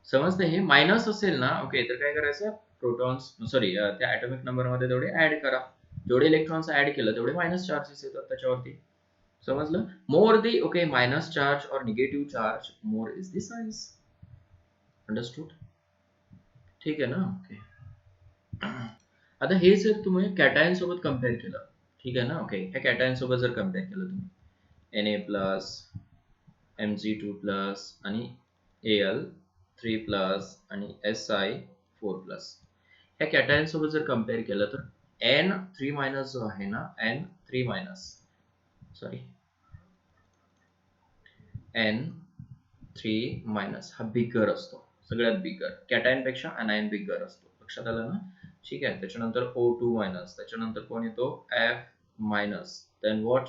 समजते हे. मायनस असेल ना, ओके, तर काय करायचं, प्रोटॉन्स सॉरी त्या ॲटॉमिक नंबर मध्ये तेवढे ऍड करा, जेवढे इलेक्ट्रॉन्स ऍड केलं तेवढे मायनस चार्जेस येतात त्याच्यावरती. समजलं. मोर दी, ओके, मायनस चार्ज और negative charge, more is the size. Understood, ठीक आहे ना. ओके, आता हे जर तुम्ही कॅटायन सोबत कम्पेअर केलं, ठीक आहे ना. ओके, ह्या कॅटायन सोबत जर कम्पेअर केलं तुम्ही, Na प्लस, Mg2 प्लस आणि Al3 प्लस आणि Si4 प्लस, ह्या कॅटायन सोबत जर कम्पेअर केलं तर N3 मायनस जो आहे ना, N3 minus, sorry N3 minus हा बिगर असतो, सगळ्यात बिगर, कॅटायन पेक्षा anion बिगर असतो, लक्षात आलं ना. ठीक आहे. त्याच्यानंतर O2 मायनस, त्याच्यानंतर कोण येतो, F minus, then what,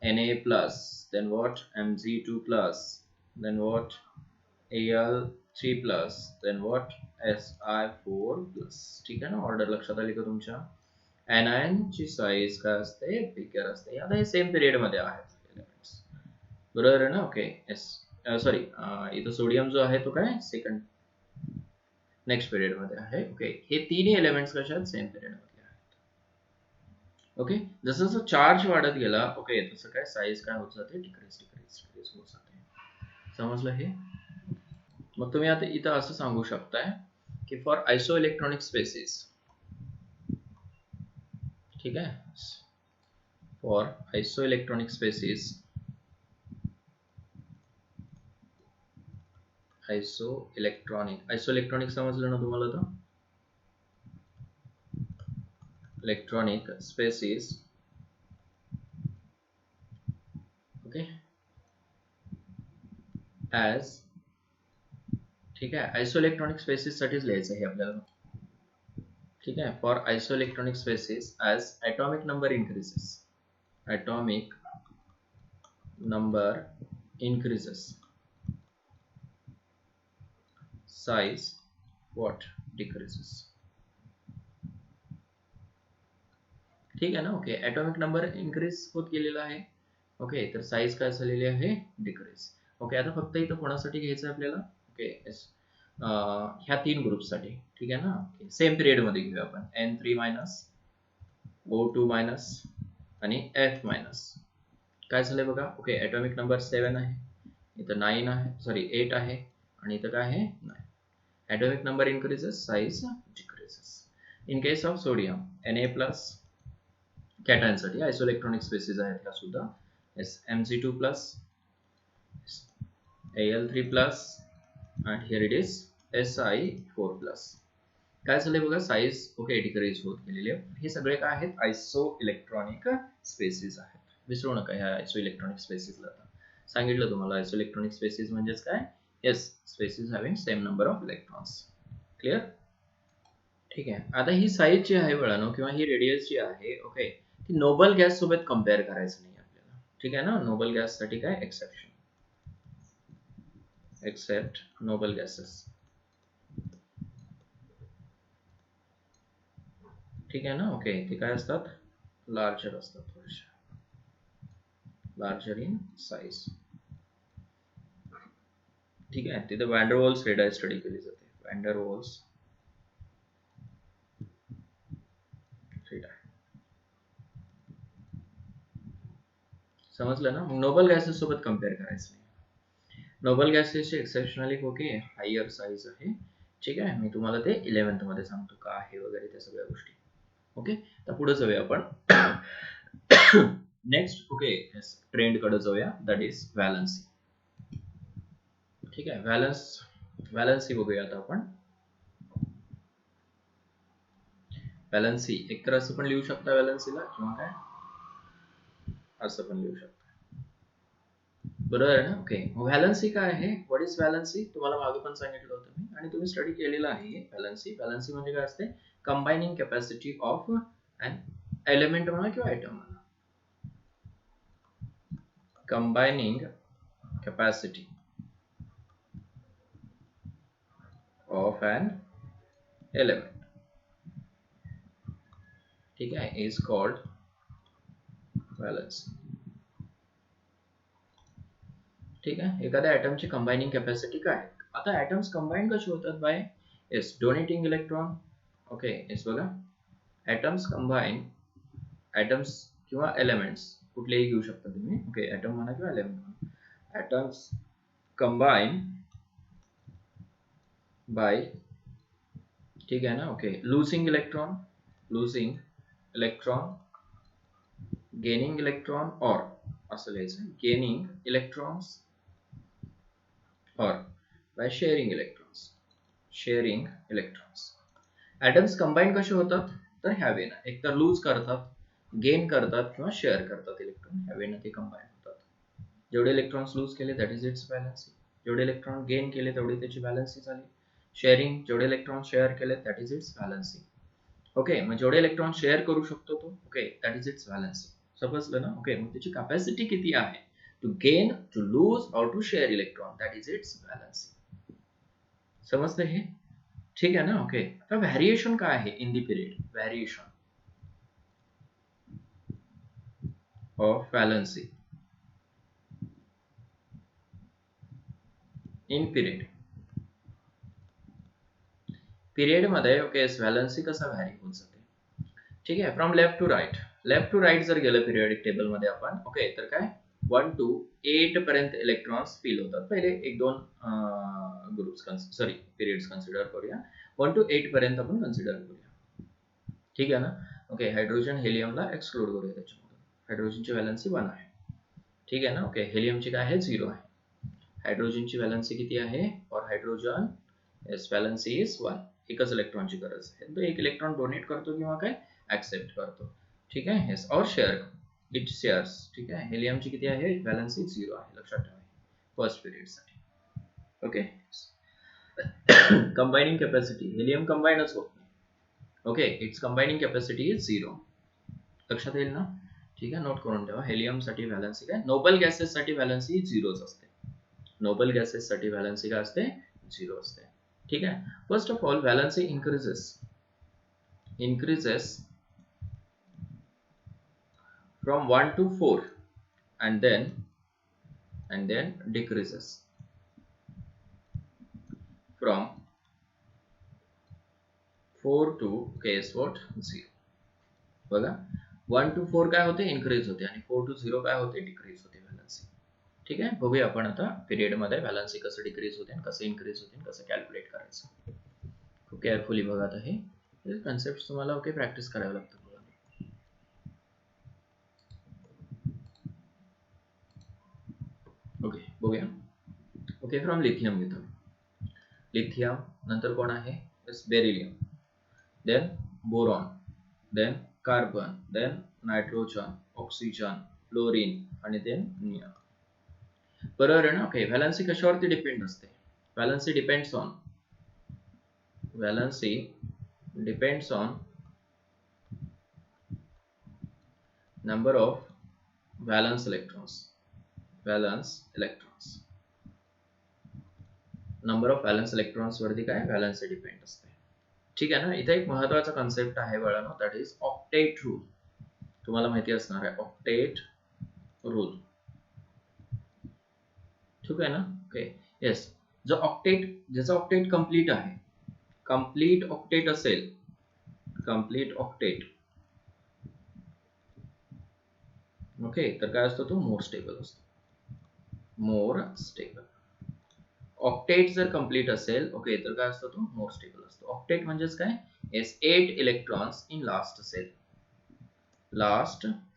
Na plus, then what, Mg2 plus, then what, Al3 plus, then what, Si4 plus. ठीक आहे ना, ऑर्डर लक्षात आली का तुमच्या. anion ची साईज काय असते, बिगर असते. आता हे सेम पिरियड मध्ये आहेत एलिमेंट्स, बरोबर आहे ना. ओके, येस, सॉरी इथं सोडियम जो आहे तो काय, सेकंड नेक्स्ट पिरियड मध्ये आहे. ओके, हे तिन्ही एलिमेंट्स कशा आहेत, सेम पिरियड मध्ये आहेत. ओके, जसं जसं चार्ज वाढत गेला, ओके, तसं काय साईज काय होत जाते, डिक्रीज होत जाते. समजलं हे. मग तुम्ही आता इथं असं सांगू शकताय की फॉर आयसो इलेक्ट्रॉनिक स्पेसिस, ठीक आहे, for iso electronic spaces आयसो electronic समजलं ना तुम्हाला? तर इलेक्ट्रॉनिक स्पेसिस, ओके, ॲज, ठीक आहे, आयसो इलेक्ट्रॉनिक स्पेसिस साठीच लिहायचं आहे आपल्याला, ठीक आहे. For iso electronic species as atomic number increases, atomic number increases, size what decreases, ठीक आहे ना. ओके, ॲटॉमिक नंबर इन्क्रीज होत गेलेला आहे. ओके, तर साईज काय झालेली आहे? डिक्रीज. ओके, आता फक्त इथं कोणासाठी घ्यायचं आहे आपल्याला? ओके, ह्या 3 ग्रुपसाठी, ठीक आहे ना. ओके, सेम पिरियड मध्ये घेऊया आपण. N3 मायनस, O2 मायनस आणि F मायनस. काय झालंय बघा. ओके, ॲटॉमिक नंबर 7 आहे, इथं 9 आहे, सॉरी 8 आहे, आणि इथं काय आहे? 9. Atomic number increases, size decreases. In case of sodium, Na plus, cation साठी आयसोइलेक्ट्रॉनिक स्पेसिस आहेत ह्या सुद्धा. Mg2 plus, Al3 plus, and here it is Si4 plus. काय झालंय बघा, साईज ओके डिक्रीज होत गेलेली आहे. हे सगळे काय आहेत? आयसो इलेक्ट्रॉनिक स्पेसिस आहेत. विसरू नका ह्या आयसो इलेक्ट्रॉनिक स्पेसिसला. सांगितलं तुम्हाला आयसो इलेक्ट्रॉनिक स्पेसिस म्हणजेच काय? Yes, species having same number of electrons. Clear? ठीक आहे. आता ही साईज जी आहे बाळांनो, किंवा ही रेडियस जी आहे, ओके, ती नोबल गॅस सोबत कम्पेअर करायचं नाही आपल्याला, ठीक आहे ना. नोबल गॅस साठी काय एक्सेप्शन, एक्सेप्ट नोबल गॅसेस, ठीक आहे ना. ओके, ते काय असतात? लार्जर असतात, थोडेसे लार्जर इन साईज, ठीक आहे. तिथे वॅन्डरवॉल्स रेडाय स्टडी केली जाते. वॅन्डरवॉल्स रेडाय, समजलं ना. मग नोबल गॅसेस सोबत कम्पेअर करायचं नाही. नोबल गॅसेसचे एक्सेप्शनली ओके हायर साईज आहे, ठीक आहे. मी तुम्हाला ते 11th मध्ये सांगतो का आहे वगैरे त्या सगळ्या गोष्टी. ओके, तर पुढे जाऊया आपण. नेक्स्ट ओके ट्रेंड कडे जाऊया, दॅट इज व्हॅलन्सी. ठीक आहे, व्हॅलन्सी बघूया आता आपण. व्हॅलन्सी एकतर असं पण लिहू शकता व्हॅलन्सीला, किंवा काय असं पण लिहू शकता, बरोबर आहे ना. ओके, व्हॅलन्सी काय आहे? What is valency? तुम्हाला मागे पण सांगितलं होतं मी, आणि तुम्ही स्टडी केलेला आहे. व्हॅलन्सी म्हणजे काय असते? कंबायनिंग कॅपॅसिटी ऑफ अन एलिमेंट म्हणा किंवा आयटम म्हणा. कंबायनिंग कॅपॅसिटी ऑफ अन एलिमेंट, ठीक आहे, इज कॉल्ड व्हॅलन्सी. ठीक आहे, एखाद्या ॲटमची कंबायनिंग कॅपॅसिटी काय? आता ॲटम्स कंबाईन कसे होतात? By yes donating electron. Okay, yes बघा, ॲटम्स कंबाईन, ॲटम्स किंवा एलिमेंट्स कुठलेही घेऊ शकता तुम्ही. ओके, ॲटम म्हणा किंवा एलिमेंट म्हणा. ॲटम्स कंबाईन बाय, ठीक आहे ना. Okay, losing electron, gaining electron, और असं लिहायचं, गेनिंग इलेक्ट्रॉन्स और by sharing electrons. Atoms combine कसे होतात? तर ह्या वेनं, एक तर लूज करतात, गेन करतात, किंवा शेअर करतात इलेक्ट्रॉन. ह्या वेनं ते कंबाईन होतात. जेवढे इलेक्ट्रॉन्स लूज केले दॅट इज इट्स व्हॅलन्सी, जेवढे इलेक्ट्रॉन गेन केले तेवढी त्याची व्हॅलन्सी झाली. शेअरिंग, जेवढे इलेक्ट्रॉन शेअर केले that is its valency. Okay, मग जेवढे इलेक्ट्रॉन शेअर करू शकतो तो, okay, that is its valency. समजलं ना. ओके, मग त्याची कॅपॅसिटी किती आहे? टू गेन, टू लूज, और to share electron, that is its valency. समजलं हे? ठीक आहे ना. ओके, आता व्हॅरिएशन काय आहे in the period? Variation of valency in period मध्ये. ओके, व्हॅलन्सी कसा व्हॅरी होत जाते? ठीक आहे, फ्रॉम लेफ्ट टू राईट जर गेलं पिरियडिक टेबल मध्ये आपण, ओके, तर काय 1 to 8 पर्यंत इलेक्ट्रॉन्स फील होतात. पहिले 1-2 ग्रुप्स सॉरी पिरियड्स कन्सिडर करूया. 1 to 8 पर्यंत आपण कन्सिडर करूया, ठीक आहे ना. ओके, हायड्रोजन हेलियमला एक्सक्लूड करूया त्याच्यामधून. हायड्रोजनची व्हॅलन्सी 1 आहे, ठीक आहे ना. ओके, हेलियमची काय आहे? 0 आहे. हायड्रोजनची व्हॅलन्सी किती आहे? For hydrogen yes valency is 1. एकच इलेक्ट्रॉनची गरज आहे. तो एक इलेक्ट्रॉन डोनेट करतो किंवा काय ऍक्सेप्ट करतो. ठीक आहे. येस और शेअर इट शेअर्स. ठीक आहे. हेलियमची किती आहे? व्हॅलन्सी 0 आहे. लक्षात ठेवा फर्स्ट पिरियड साठी. ओके. कंबाइनिंग कॅपॅसिटी हेलियम कंबाइनच होत नाही. Okay. It's combining capacity is 0. लक्षात येईल ना? ठीक आहे. नोट करून ठेवा. हेलियम साठी व्हॅलन्सी काय? नोबल गॅसेस साठी व्हॅलन्सी 0 असते. नोबल गॅसेस साठी व्हॅलन्सी काय असते? 0 असते. ठीक आहे. First of all valency increases from 1 to 4 and then decreases from 4 to guess what 0. बघा 1 to 4 काय होते? इन्क्रीज होते आणि 4 to 0 काय होते? डिक्रीज होते व्हॅलन्सी. ठीक आहे. बघूया आपण आता पिरियड मध्ये व्हॅलन्सी कसं डिक्रीज होते आणि कसं इन्क्रीज होते आणि कसं कॅल्क्युलेट करायचं. खूप केअरफुली बघा आता हे कन्सेप्ट तुम्हाला ओके प्रॅक्टिस करावं लागतं. ओके बघूया. ओके फ्रॉम लिथियम घेतो. लिथियम नंतर कोण आहे? Beryllium, then boron, then carbon, then nitrogen, oxygen, fluorine आणि देन निऑन. बरोबर आहे ना? ओके. व्हॅलन्सी कशावरती डिपेंड असते? Valency depends on number of valence electrons. Number of valence electrons वरती काय? व्हॅलन्सी डिपेंड असते. ठीक आहे ना? इथे एक महत्वाचा कन्सेप्ट आहे बाळांनो, दॅट इज ऑक्टेट रूल. तुम्हाला माहिती असणार आहे ऑक्टेट रूल. ठीक आहे ना? ओके. येस. ज्याचा ऑक्टेट कंप्लीट आहे, कंप्लीट ऑक्टेट असेल, कंप्लीट ऑक्टेट ओके, तर काय असतो तो? मोर स्टेबल असतो. More stable. ऑक्टेट जर कंप्लीट असेल ओके तर काय असतो तो? मोर स्टेबल असतो. ऑक्टेट म्हणजेच काय? As 8 electrons in last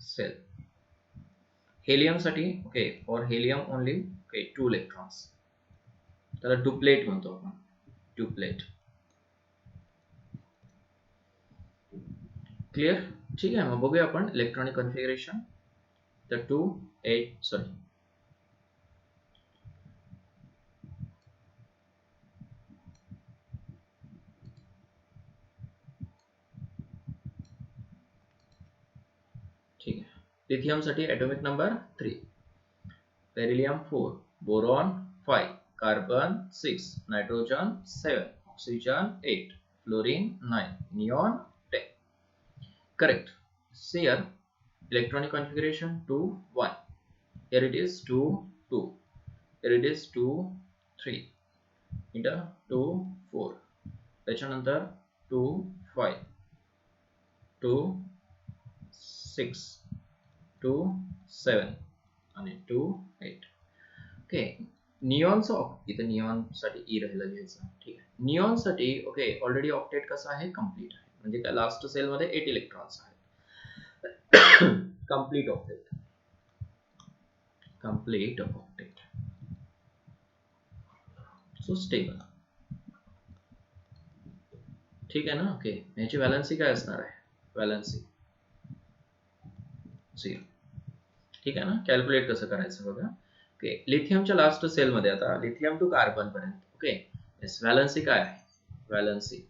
shell. Helium साठी okay for helium only okay 2 electrons. त्याला डुप्लेट म्हणतो आपण. डुप्लेट. क्लियर? ठीक आहे. मग बघूया आपण इलेक्ट्रॉनिक कॉन्फिगरेशन. तर 2 8 सॉरी ठीक आहे. लिथियम साठी atomic number 3, beryllium 4, boron 5, carbon 6, nitrogen 7, oxygen 8, fluorine 9, neon 10. Correct. See here, electronic configuration 2 1. Here it is 2 2. Here it is 2 3. Into 2 4. त्याच्यानंतर 2 5, 2 6, 2 7 आणि 2 8. ओके. निऑनचं इथे निऑन साठी ई राहिला लिहायचं. ठीक आहे. निऑन साठी ओके ऑलरेडी ऑक्टेट कसं आहे? कंप्लीट आहे. म्हणजे काय? लास्ट सेल मध्ये 8 इलेक्ट्रॉन्स आहेत. Complete octet. So stable. ठीक आहे ना? ओके. याची व्हॅलन्सी काय असणार आहे? व्हॅलन्सी 0. ठीक आहे ना? कॅल्क्युलेट कसं करायचं बघा. ओके. लिथियमच्या लास्ट सेल मध्ये आता लिथियम टू कार्बन पर्यंत ओके येस व्हॅलन्सी काय आहे? व्हॅलन्सी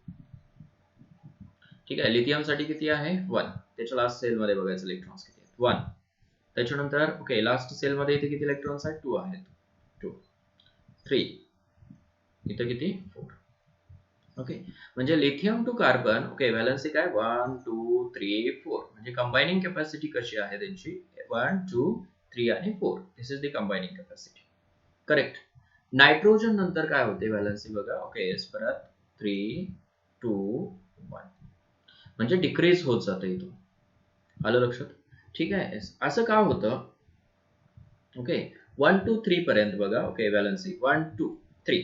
ठीक आहे. लिथियम साठी किती आहे? 1. त्याच्या लास्ट सेल मध्ये बघायचं इलेक्ट्रॉन्स किती आहेत? 1. त्याच्यानंतर ओके लास्ट सेल मध्ये इथे किती इलेक्ट्रॉन्स आहेत? 2 आहेत. 2 3 इथे किती? 4. ओके. म्हणजे lithium to carbon okay valency काय? 1 2 3 4. म्हणजे कंबाइनिंग कॅपॅसिटी कशी आहे त्यांची? 1 2 3 आणि 4. This is the combining capacity. Correct. Nitrogen नंतर काय होते व्हॅलन्सी बघा. ओके येस परत 3 2 1. म्हणजे डिक्रीज होत जाते इथून. आलं लक्षात? ठीक आहे. असं का होतं? ओके 1 2 3 पर्यंत बघा. Okay valency 1 2 3.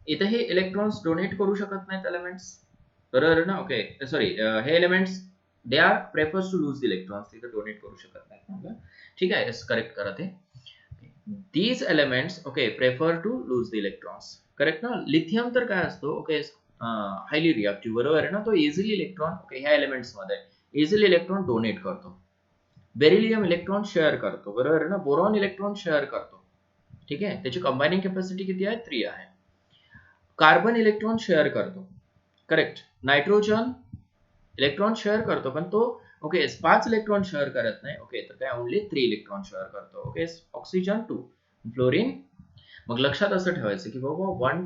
इथे हे इलेक्ट्रॉन्स डोनेट करू शकत नाहीत एलिमेंट्स. बरोबर ना? ओके सॉरी हे elements they are prefers to lose the electrons. इथे डोनेट करू शकत नाहीत. ठीक आहे. करेक्ट करा ते. these elements okay prefer to lose the electrons. Correct ना. लिथियम तर काय असतो ओके हायली रिएक्टिव्ह बरोबर आहे ना. तो इझिली इलेक्ट्रॉन ओके ह्या एलिमेंट्स मध्ये इझिली इलेक्ट्रॉन डोनेट करतो. बेरिलियम इलेक्ट्रॉन शेअर करतो बरोबर आहे ना. बोरॉन इलेक्ट्रॉन शेअर करतो. ठीक आहे. त्याची कंबायनिंग कॅपॅसिटी किती आहे 3 आहे. कार्बन इलेक्ट्रॉन शेअर करतो. करेक्ट. नायट्रोजन इलेक्ट्रॉन शेअर करतो पण तो ओके 5 इलेक्ट्रॉन शेअर करत नाही. ओके तर काय ओनली 3 इलेक्ट्रॉन शेअर करतो. Okay oxygen 2 fluorine. मग लक्षात असं ठेवायचं की बाबा 1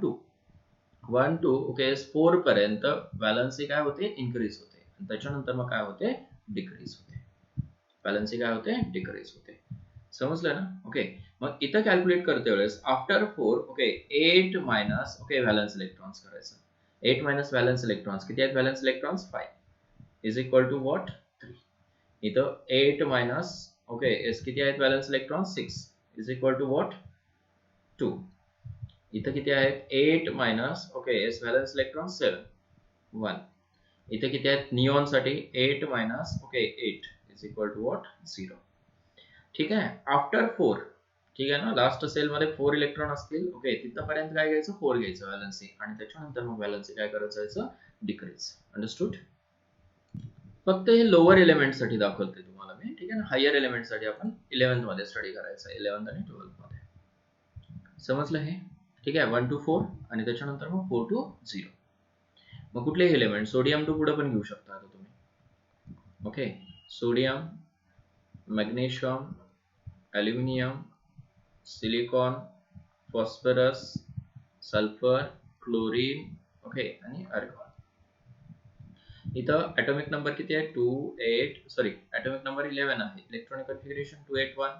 2 ओके 4 पर्यंत व्हॅलन्सी काय होते इन्क्रीज होते आणि त्याच्यानंतर मग काय होते डिक्रीज होते. व्हॅलन्सी काय होते डिक्रीज होते. समजलं ना. ओके मग इथं कॅल्क्युलेट करते वेळेस after 4 okay 8 minus okay valence electrons करायचं. 8 मायनस व्हॅलन्स इलेक्ट्रॉन्स किती आहेत valence electrons 5 is equal to what 3. इथं 8 मायनस ओके एस किती आहेत valence electrons 6 is equal to what 2. इथं किती आहेत 8 minus okay yes valence electron 7 1. इथे किती आहेत निऑन साठी 8 minus okay 8 is equal to what 0. ठीक आहे. आफ्टर 4 ठीक आहे ना. लास्ट सेल मध्ये 4 इलेक्ट्रॉन असतील ओके तिथपर्यंत काय घ्यायचं 4 घ्यायचं व्हॅलन्सी आणि त्याच्यानंतर मग व्हॅलन्सी काय करायचं डिक्रीज. अंडरस्टूड. फक्त हे लोअर एलिमेंट साठी दाखवते तुम्हाला मी. ठीक आहे ना. हायर एलिमेंट साठी आपण 11th मध्ये स्टडी करायचं 11th आणि 12th मध्ये. समजलं हे. ठीक आहे. 1 to 4 आणि त्याच्यानंतर मग 4 to 0. मग कुठलेही एलिमेंट सोडियम टू पुढे पण घेऊ शकता आता तुम्ही. Okay sodium magnesium aluminium silicon phosphorus sulphur chlorine okay आणि आर्गॉन. इथं ॲटॉमिक नंबर किती आहे 2 8 सॉरी ॲटॉमिक नंबर 11 आहे. Electronic configuration 281.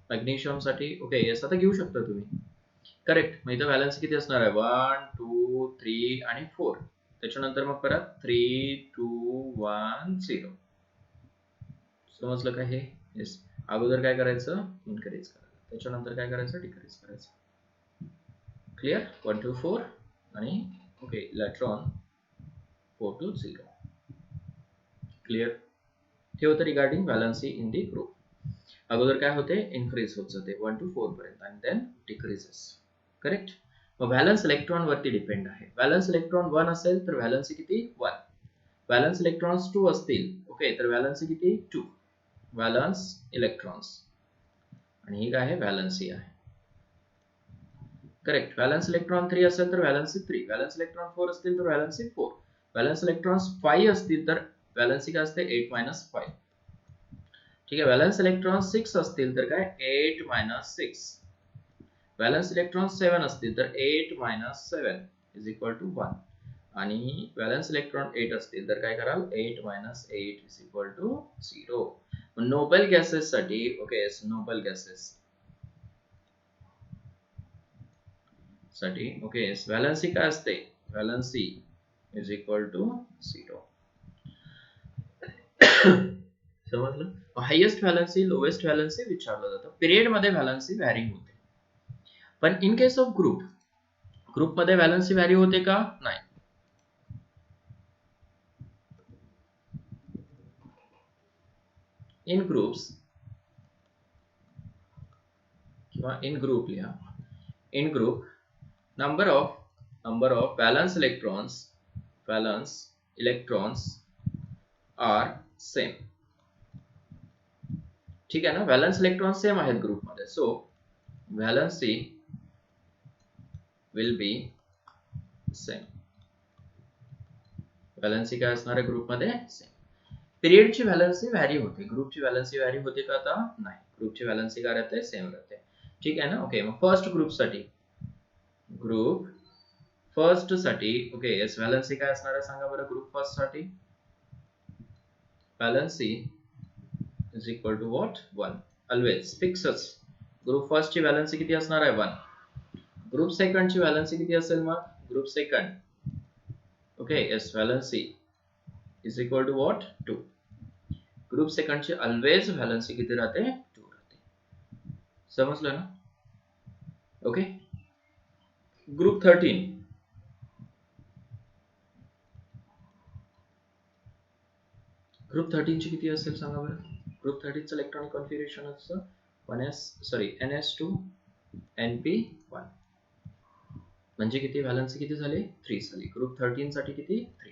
मॅग्नेशियम साठी ओके यास आता घेऊ शकता तुम्ही. करेक्ट. मग इथं व्हॅलन्स किती असणार आहे 1 2 3 आणि 4. त्याच्यानंतर मग परत 3 2 1 0. समजलं का हे. येस. अगोदर काय करायचं इनक्रीज करायचं त्याच्यानंतर काय करायचं डिक्रीज करायचं. क्लिअर. 1 to 4 आणि ओके इलेक्ट्रॉन 4 to 0. क्लिअर. हे होतं regarding valency in the group. अगोदर काय होते इन्क्रीज होत जाते 1 to 4 पर्यंत आणि देन डिक्रीजेस. करेक्ट. मग व्हॅलन्स इलेक्ट्रॉन वरती डिपेंड आहे. व्हॅलन्स इलेक्ट्रॉन 1 असेल तर व्हॅलन्सी किती 1. व्हॅलन्स इलेक्ट्रॉन्स 2 असतील ओके तर व्हॅलन्सी किती 2 व्हॅलन्स इलेक्ट्रॉन्स आणि ही काय आहे व्हॅलन्सी आहे. करेक्ट. व्हॅलन्स इलेक्ट्रॉन 3 असेल तर व्हॅलन्सी 3. व्हॅलन्स इलेक्ट्रॉन 4 असतील तर व्हॅलन्सी 4. व्हॅलन्स इलेक्ट्रॉन्स 5 असतील तर व्हॅलन्सी काय असते 8 मायनस 5. ठीक आहे. व्हॅलन्स इलेक्ट्रॉन 6 असतील तर काय 8 मायनस 6. व्हॅलन्स इलेक्ट्रॉन 7 असतील तर 8 मायनस 7 इज इक्वल टू 1 आणि व्हॅलन्स इलेक्ट्रॉन 8 असतील तर काय कराल 8 minus 8 is equal to 0. Noble gases साठी ओके नोबेल गॅसेस साठी ओके व्हॅलन्सी काय असते व्हॅलन्सी इज इक्वल टू 0. समजलं. हायेस्ट व्हॅलन्सी लोएस्ट व्हॅलन्सी विचारलं जातं. पिरियड मध्ये व्हॅलन्सी व्हॅरी होते पण इन केस ऑफ ग्रुप मध्ये व्हॅलन्सी व्हॅरी होते का नाही. इन ग्रुप्स किंवा इन ग्रुप लिहा. In group number of valence electrons are same. ठीक आहे ना. व्हॅलन्स इलेक्ट्रॉन सेम आहेत ग्रुप मध्ये so valency will be same. Valency काय असणार आहे ग्रुप मध्ये सेम. पिरियडची व्हॅलन्सी व्हॅरी होते. ग्रुपची व्हॅलन्सी व्हॅरी होते का आता नाही. ग्रुपची व्हॅलन्सी काय राहते सेम राहते. ठीक आहे ना. ओके मग फर्स्ट ग्रुप साठी ग्रुप फर्स्ट साठी ओके यस व्हॅलन्सी काय असणार आहे सांगा बरं. ग्रुप फर्स्ट साठी valency is equal to what 1 always फिक्सच. ग्रुप फर्स्ट ची व्हॅलन्सी किती असणार आहे 1. ग्रुप सेकंड ची व्हॅलन्सी किती असेल मग group second okay yes valency is equal to what 2. Group second ची ऑलवेज व्हॅलन्सी किती राहते 2 राहते. समजलं ना. ओके. ग्रुप 13 ग्रुप 13 ची किती असेल सांगा बरं. ग्रुप 13 चं इलेक्ट्रॉनिक कॉन्फिगरेशन असतं NS2 NP1 म्हणजे किती व्हॅलन्सी किती झाली 3 झाली. ग्रुप 13 साठी किती 3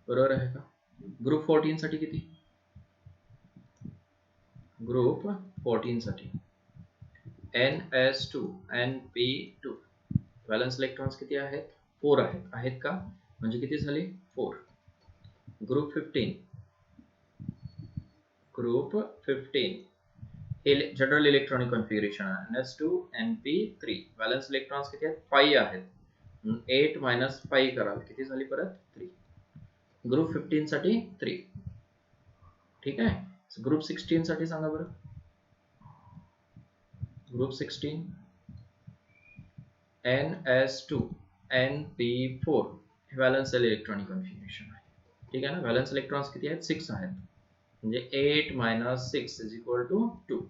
बरोबर आहे का. ग्रुप 14 साठी किती ग्रुप 14 साठी NS2 NP2 व्हॅलन्स इलेक्ट्रॉन्स किती आहेत 4 आहेत का म्हणजे किती झाली 4. ग्रुप 15 हे जनरल इलेक्ट्रॉनिक कॉन्फिगरेशन आहे. NS2 NP3 व्हॅलन्स इलेक्ट्रॉन्स किती आहेत 5 आहेत. 8 मायनस 5 कराल किती झाली परत 3. ग्रुप 15 साठी 3 ठीक आहे. ग्रुप 16 साठी सांगा बरं. Group 16 NS2 NP4 valence electronic configuration आहे. ठीक आहे ना. व्हॅलन्स इलेक्ट्रॉन्स किती आहेत 6 आहेत म्हणजे 8 minus 6 is equal to 2.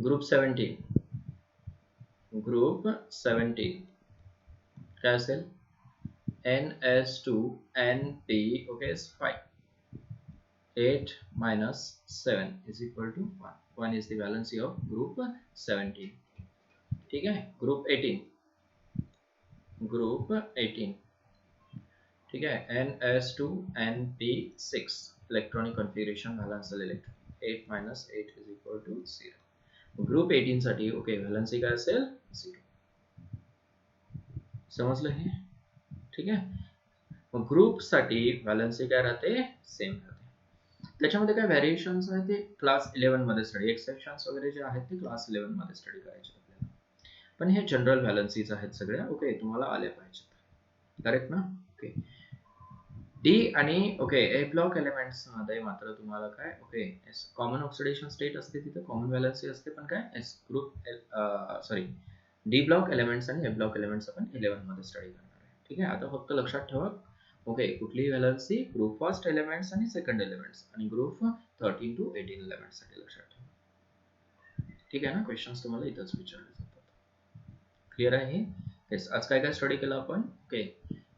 Group 17 काय असेल NS2 NP okay 5. 8 minus 7 is equal to 1. 1 is the valency of group 17. ठीक है. Group 18 ठीक है. NS2 NP6 electronic configuration valence electron 8 minus 8 is equal to 0. Group 18 साठी ओके व्हॅलन्सी काय असेल 0. समजलं हे ठीक आहे. मग ग्रुप साठी व्हॅलन्सी काय राहते सेम राहते. त्याच्यामध्ये काय व्हेरिएशन्स आहेत ते क्लास 11 मध्ये स्टडी एक्सेप्शन्स वगैरे जे आहेत ते क्लास 11 मध्ये स्टडी करायचे आपल्याला. पण हे जनरल व्हॅलन्सीज आहेत सगळ्या ओके तुम्हाला आल्या पाहिजेत करेक्ट ना. ओके डी आणि ओके ए ब्लॉक एलिमेंट्स मध्ये मात्र तुम्हाला काय ओके कॉमन ऑक्सिडेशन स्टेट असते तिथे कॉमन व्हॅलन्सी असते पण काय S group D block elements आणि ए ब्लॉक एलिमेंट्स आपण 11 मध्ये स्टडी करणार आहे. ठीक आहे. आता फक्त लक्षात ठेवा ओके कुठली व्हॅलन्सी ग्रुप फर्स्ट एलिमेंट्स आणि सेकंड एलिमेंट्स आणि ग्रुप 13 to 18 एलिमेंट्स साठी लक्षात ठेवा. ठीक आहे ना. क्वेश्चन्स तुम्हाला इथंच विचारले जातात. क्लिअर आहे. येस आज काय काय स्टडी केलं आपण ओके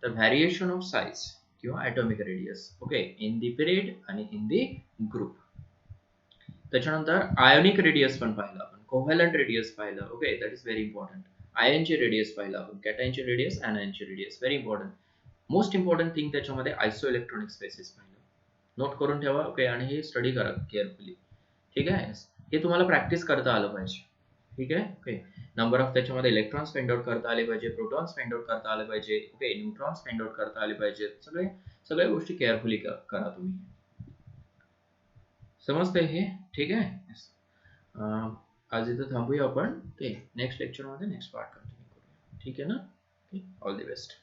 तर व्हॅरिएशन ऑफ साइज किंवा atomic radius okay in the period आणि इन दी ग्रुप. त्याच्यानंतर आयोनिक रेडियस पण पाहिलं आपण कोव्हॅलंट रेडियस पाहिलं okay that is very important. आयनचे रेडियस पाहिलं आपण कॅटायनचे रेडियस ॲनायनचे radius very important. Most important thing त्याच्यामध्ये आयसो इलेक्ट्रॉनिक स्पेसिस पाहिलं. नोट करून ठेवा ओके आणि हे स्टडी करा केअरफुली. ठीक आहे. हे तुम्हाला प्रॅक्टिस करता आलं पाहिजे. ठीक आहे. ओके नंबर ऑफ त्याच्यामध्ये इलेक्ट्रॉन्स फाइंड आउट करता आले पाहिजे प्रोटॉन्स फाइंड आउट करता आले पाहिजे ओके न्यूट्रॉन्स फाइंड आउट करता आले पाहिजे. सगळ्या गोष्टी केअरफुली करा तुम्ही. समजतंय हे ठीक आहे. आज इथं थांबूया आपण. ओके नेक्स्ट लेक्चर मध्ये नेक्स्ट पार्ट कंटिन्यू करूया. ठीक आहे ना. All the best.